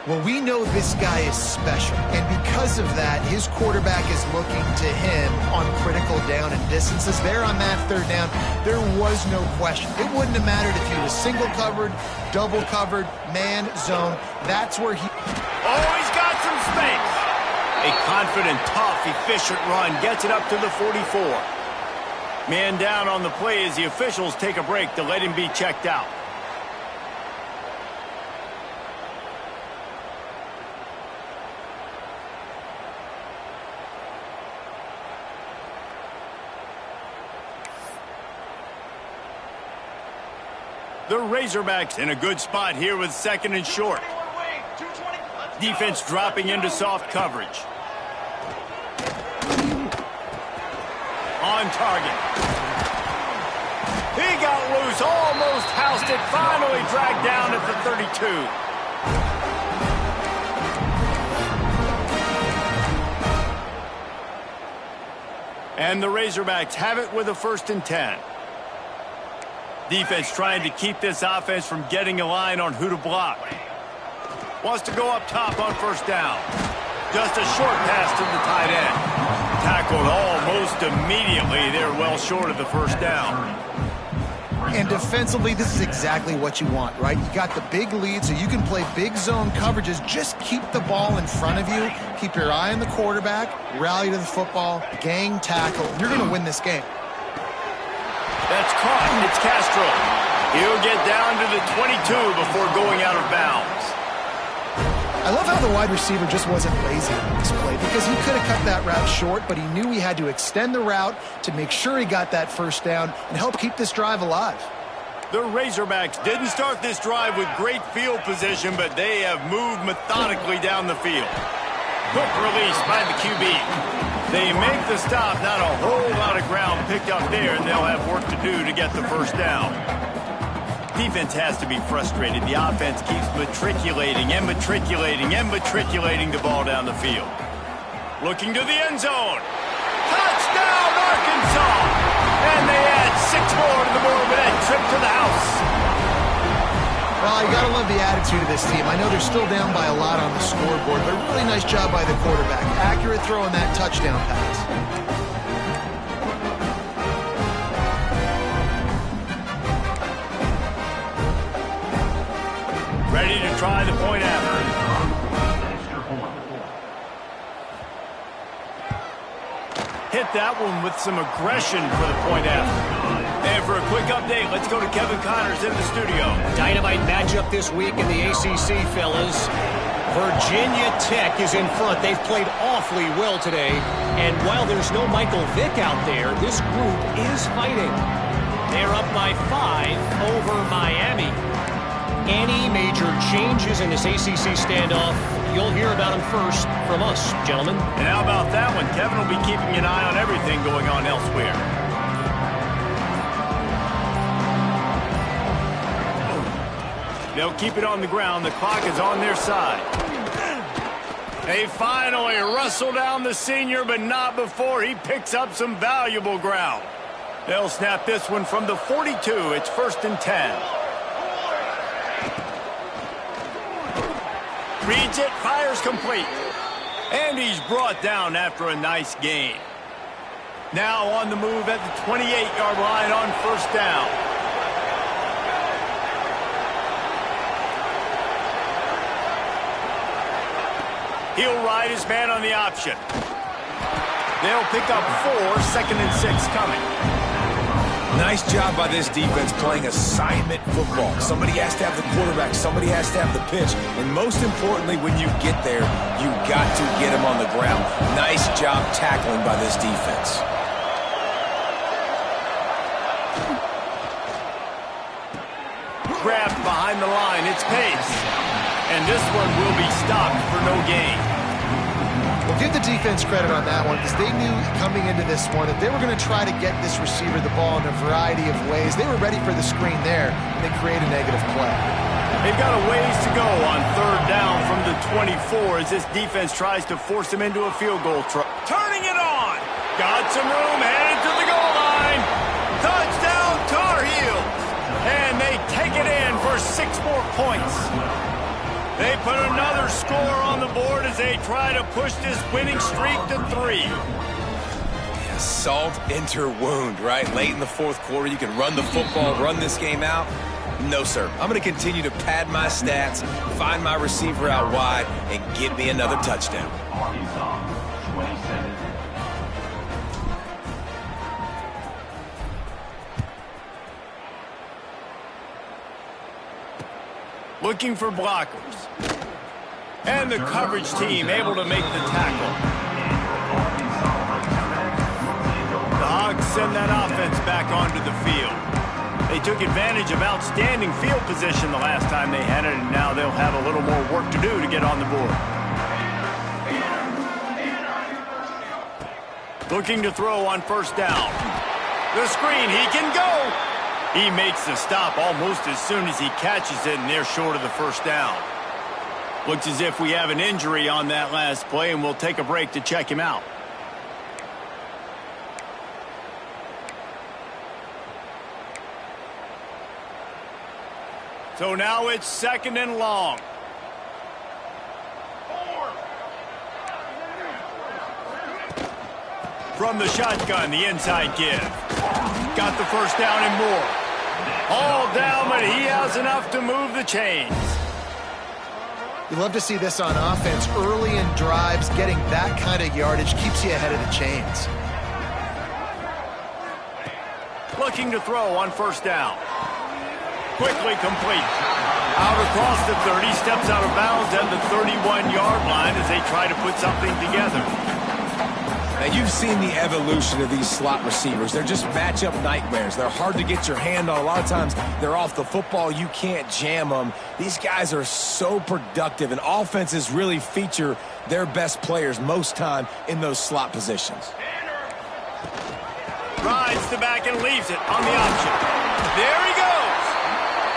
Well, we know this guy is special, and because of that, his quarterback is looking to him on critical down and distances. There on that 3rd down, there was no question. It wouldn't have mattered if he was single covered, double covered, man, zone. That's where he... Oh, he's got some space. A confident, tough, efficient run gets it up to the 44. Man down on the play as the officials take a break to let him be checked out. The Razorbacks in a good spot here with 2nd and short. Defense dropping into soft coverage. On target. He got loose, almost housed it, finally dragged down at the 32. And the Razorbacks have it with a 1st and 10. Defense trying to keep this offense from getting a line on who to block. Wants to go up top on 1st down. Just a short pass to the tight end. Tackled almost immediately. They're well short of the 1st down. And defensively, this is exactly what you want, right? You got the big lead, so you can play big zone coverages. Just keep the ball in front of you. Keep your eye on the quarterback. Rally to the football. Gang tackle. You're going to win this game. That's caught. It's Castro. He'll get down to the 22 before going out of bounds. I love how the wide receiver just wasn't lazy on this play because he could have cut that route short, but he knew he had to extend the route to make sure he got that 1st down and help keep this drive alive. The Razorbacks didn't start this drive with great field position, but they have moved methodically down the field. Quick release by the QB. They make the stop, not a whole lot of ground picked up there, and they'll have work to do to get the 1st down. Defense has to be frustrated. The offense keeps matriculating and matriculating and matriculating the ball down the field. Looking to the end zone. Touchdown, Arkansas! And they add 6 more to the board with that trip to the house. Well, you got to love the attitude of this team. I know they're still down by a lot on the scoreboard, but a really nice job by the quarterback. Accurate throw on that touchdown pass. Ready to try the point after. hit that one with some aggression for the point after. And for a quick update, let's go to Kevin Connors in the studio. Dynamite matchup this week in the ACC, fellas. Virginia Tech is in front. They've played awfully well today. And while there's no Michael Vick out there, this group is fighting. They're up by 5 over Miami. Any major changes in this ACC standoff, you'll hear about them first from us, gentlemen. And how about that one? Kevin will be keeping an eye on everything going on elsewhere. They'll keep it on the ground. The clock is on their side. They finally wrestle down the senior, but not before he picks up some valuable ground. They'll snap this one from the 42. It's 1st and 10. Reads it, fires complete. And he's brought down after a nice gain. Now on the move at the 28-yard line on 1st down. He'll ride his man on the option. They'll pick up 4, 2nd and 6 coming. Nice job by this defense playing assignment football. Somebody has to have the quarterback. Somebody has to have the pitch. And most importantly, when you get there, you got to get him on the ground. Nice job tackling by this defense. Grabbed behind the line. It's Pace. And this one will be stopped for no gain. Well, give the defense credit on that one because they knew coming into this one that they were going to try to get this receiver the ball in a variety of ways. They were ready for the screen there, and they create a negative play. They've got a ways to go on 3rd down from the 24 as this defense tries to force them into a field goal try. Turning it on. Got some room, headed to the goal line. Touchdown, Tar Heels. And they take it in for 6 more points. They put another score on the board as they try to push this winning streak to 3. Yeah, salt enter wound, right? Late in the 4th quarter, you can run the football, run this game out. No, sir. I'm going to continue to pad my stats, find my receiver out wide, and get me another touchdown. Arkansas, 27. Looking for blockers. And the coverage team able to make the tackle. The Hogs send that offense back onto the field. They took advantage of outstanding field position the last time they had it, and now they'll have a little more work to do to get on the board. Looking to throw on 1st down. The screen, he can go. He makes the stop almost as soon as he catches it, and they're short of the 1st down. Looks as if we have an injury on that last play, and we'll take a break to check him out. So now it's 2nd and long. From the shotgun, the inside give. Got the 1st down and more. All down, but he has enough to move the chains. You love to see this on offense. Early in drives, getting that kind of yardage keeps you ahead of the chains. Looking to throw on 1st down. Quickly complete. Out across the 30, steps out of bounds at the 31-yard line as they try to put something together. Now, you've seen the evolution of these slot receivers. They're just matchup nightmares. They're hard to get your hand on. A lot of times, they're off the football. You can't jam them. These guys are so productive, and offenses really feature their best players most time in those slot positions. Rides the back and leaves it on the option. There he goes.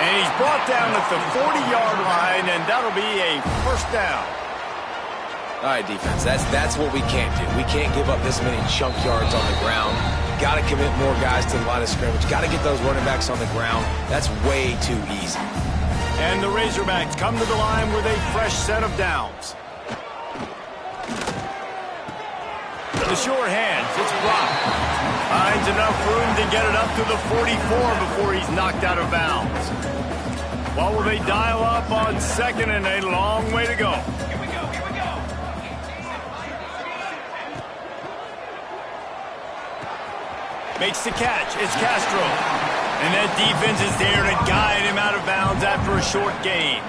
And he's brought down at the 40-yard line, and that'll be a 1st down. All right, defense, that's what we can't do. We can't give up this many chunk yards on the ground. Got to commit more guys to the line of scrimmage. Got to get those running backs on the ground. That's way too easy. And the Razorbacks come to the line with a fresh set of downs. The sure hands, it's blocked. Finds enough room to get it up to the 44 before he's knocked out of bounds. What will they dial up on 2nd and a long way to go? Makes the catch. It's Castro. And that defense is there to guide him out of bounds after a short gain.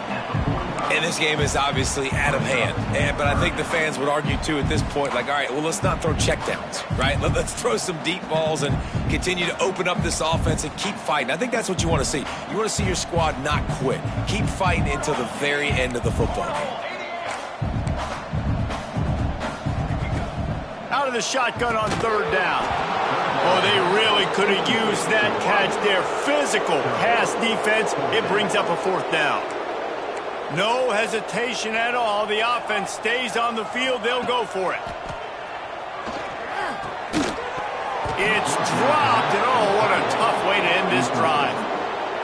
And this game is obviously out of hand. But I think the fans would argue, too, at this point, like, all right, well, let's not throw checkdowns, right? Let's throw some deep balls and continue to open up this offense and keep fighting. I think that's what you want to see. You want to see your squad not quit. Keep fighting until the very end of the football game. Out of the shotgun on third down. Oh, they really could have used that catch there. Physical pass defense. It brings up a fourth down. No hesitation at all. The offense stays on the field. They'll go for it. It's dropped, and oh, what a tough way to end this drive.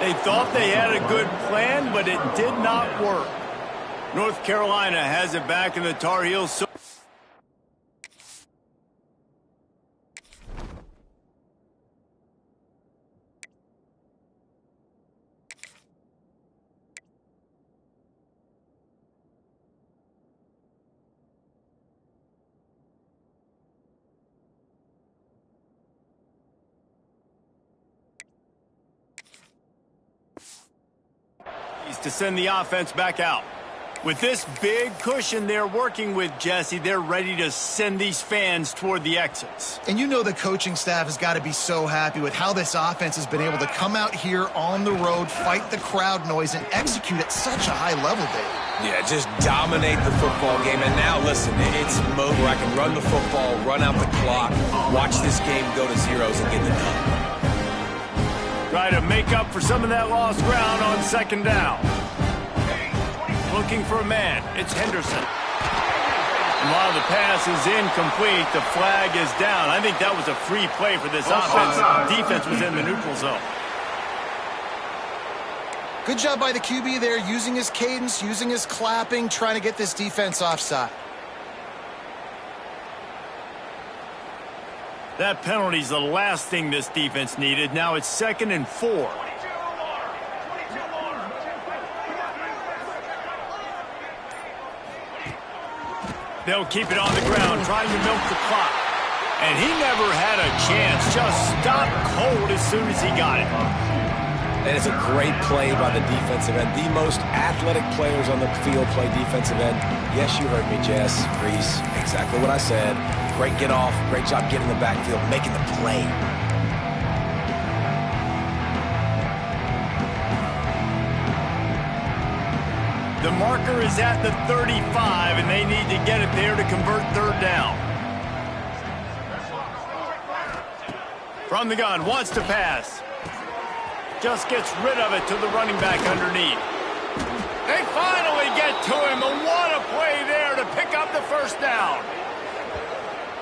They thought they had a good plan, but it did not work. North Carolina has it back in the Tar Heels. To send the offense back out. With this big cushion they're working with, Jesse, they're ready to send these fans toward the exits. And you know the coaching staff has got to be so happy with how this offense has been able to come out here on the road, fight the crowd noise, and execute at such a high level, Dave. Yeah, just dominate the football game. And now, listen, it's a mode where I can run the football, run out the clock, watch this game go to zeros and get the done. Try to make up for some of that lost ground on second down. Looking for a man. It's Henderson. And while the pass is incomplete, the flag is down. I think that was a free play for this offense. Defense was in the neutral zone. Good job by the QB there, using his cadence, using his clapping, trying to get this defense offside. That penalty's the last thing this defense needed. Now it's 2nd and 4. They'll keep it on the ground, trying to milk the clock. And he never had a chance. Just stopped cold as soon as he got it. And it's a great play by the defensive end. The most athletic players on the field play defensive end. Yes, you heard me, Jess. Reese, exactly what I said. Great get off, great job getting in the backfield, making the play. The marker is at the 35, and they need to get it there to convert third down. From the gun, wants to pass. Just gets rid of it to the running back underneath. They finally get to him, and what a play there to pick up the first down.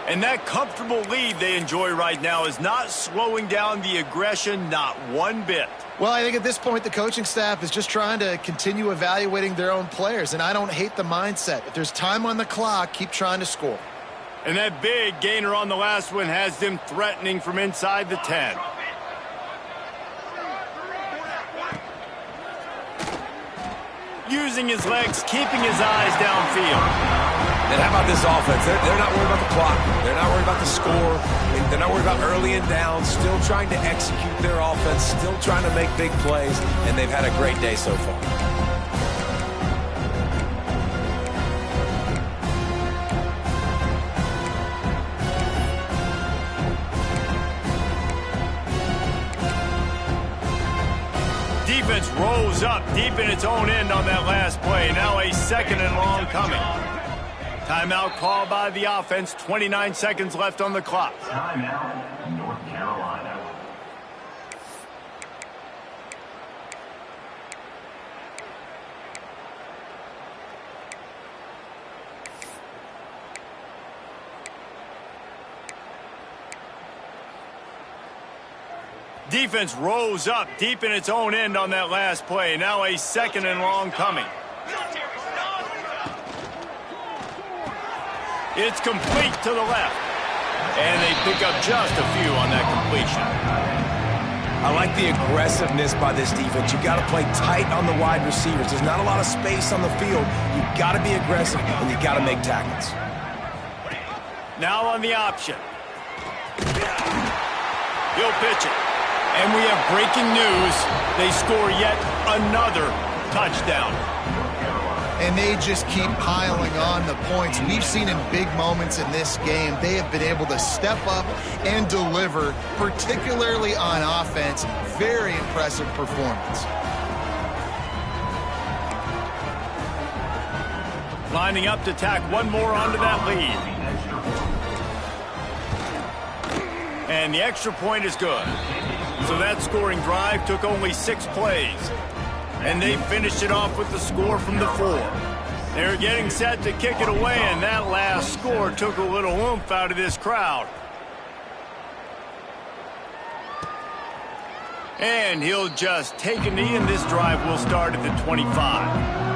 And that comfortable lead they enjoy right now is not slowing down the aggression, not one bit. Well, I think at this point the coaching staff is just trying to continue evaluating their own players, and I don't hate the mindset. If there's time on the clock, keep trying to score. And that big gainer on the last one has them threatening from inside the 10. Using his legs, keeping his eyes downfield. And how about this offense? They're not worried about the clock. They're not worried about the score. They're not worried about early and down. Still trying to execute their offense. Still trying to make big plays. And they've had a great day so far. Defense rolls up deep in its own end on that last play. Now a 2nd and long coming. Timeout called by the offense. 29 seconds left on the clock. Timeout, North Carolina. Defense rose up deep in its own end on that last play. Now a 2nd and long coming. It's complete to the left. And they pick up just a few on that completion. I like the aggressiveness by this defense. You got to play tight on the wide receivers. There's not a lot of space on the field. You got to be aggressive, and you got to make tackles. Now on the option. He'll pitch it. And we have breaking news. They score yet another touchdown. And they just keep piling on the points. We've seen in big moments in this game, they have been able to step up and deliver, particularly on offense. Very impressive performance. Lining up to tack one more onto that lead. And the extra point is good. So that scoring drive took only 6 plays. And they finished it off with the score from the 4. They're getting set to kick it away, and that last score took a little oomph out of this crowd. And he'll just take a knee, and this drive will start at the 25.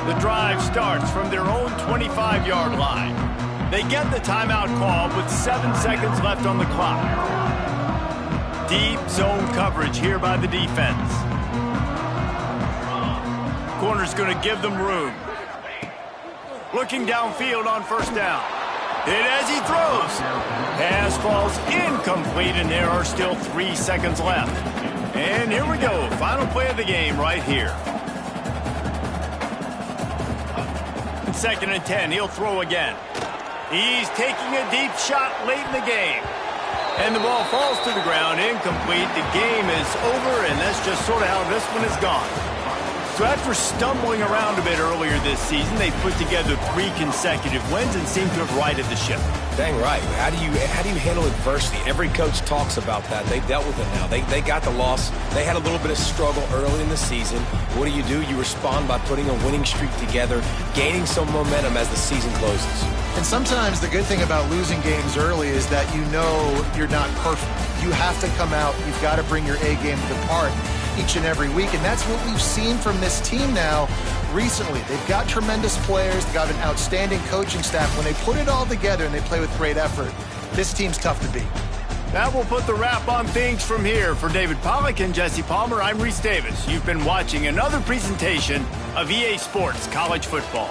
The drive starts from their own 25-yard line. They get the timeout call with 7 seconds left on the clock. Deep zone coverage here by the defense. Corner's going to give them room. Looking downfield on first down. Hit as he throws. Pass falls incomplete, and there are still 3 seconds left. And here we go. Final play of the game right here. 2nd and 10. He'll throw again. He's taking a deep shot late in the game. And the ball falls to the ground, incomplete. The game is over, and that's just sort of how this one is gone. So after stumbling around a bit earlier this season, they've put together 3 consecutive wins and seem to have righted the ship. Dang right. How do you handle adversity? Every coach talks about that. They've dealt with it now. They got the loss. They had a little bit of struggle early in the season. What do? You respond by putting a winning streak together, gaining some momentum as the season closes. And sometimes the good thing about losing games early is that you know you're not perfect. You have to come out. You've got to bring your A game to the part each and every week, and that's what we've seen from this team now recently. They've got tremendous players. They've got an outstanding coaching staff. When they put it all together and they play with great effort, this team's tough to beat. That will put the wrap on things from here. For David Pollack and Jesse Palmer, I'm Reese Davis. You've been watching another presentation of EA Sports College Football.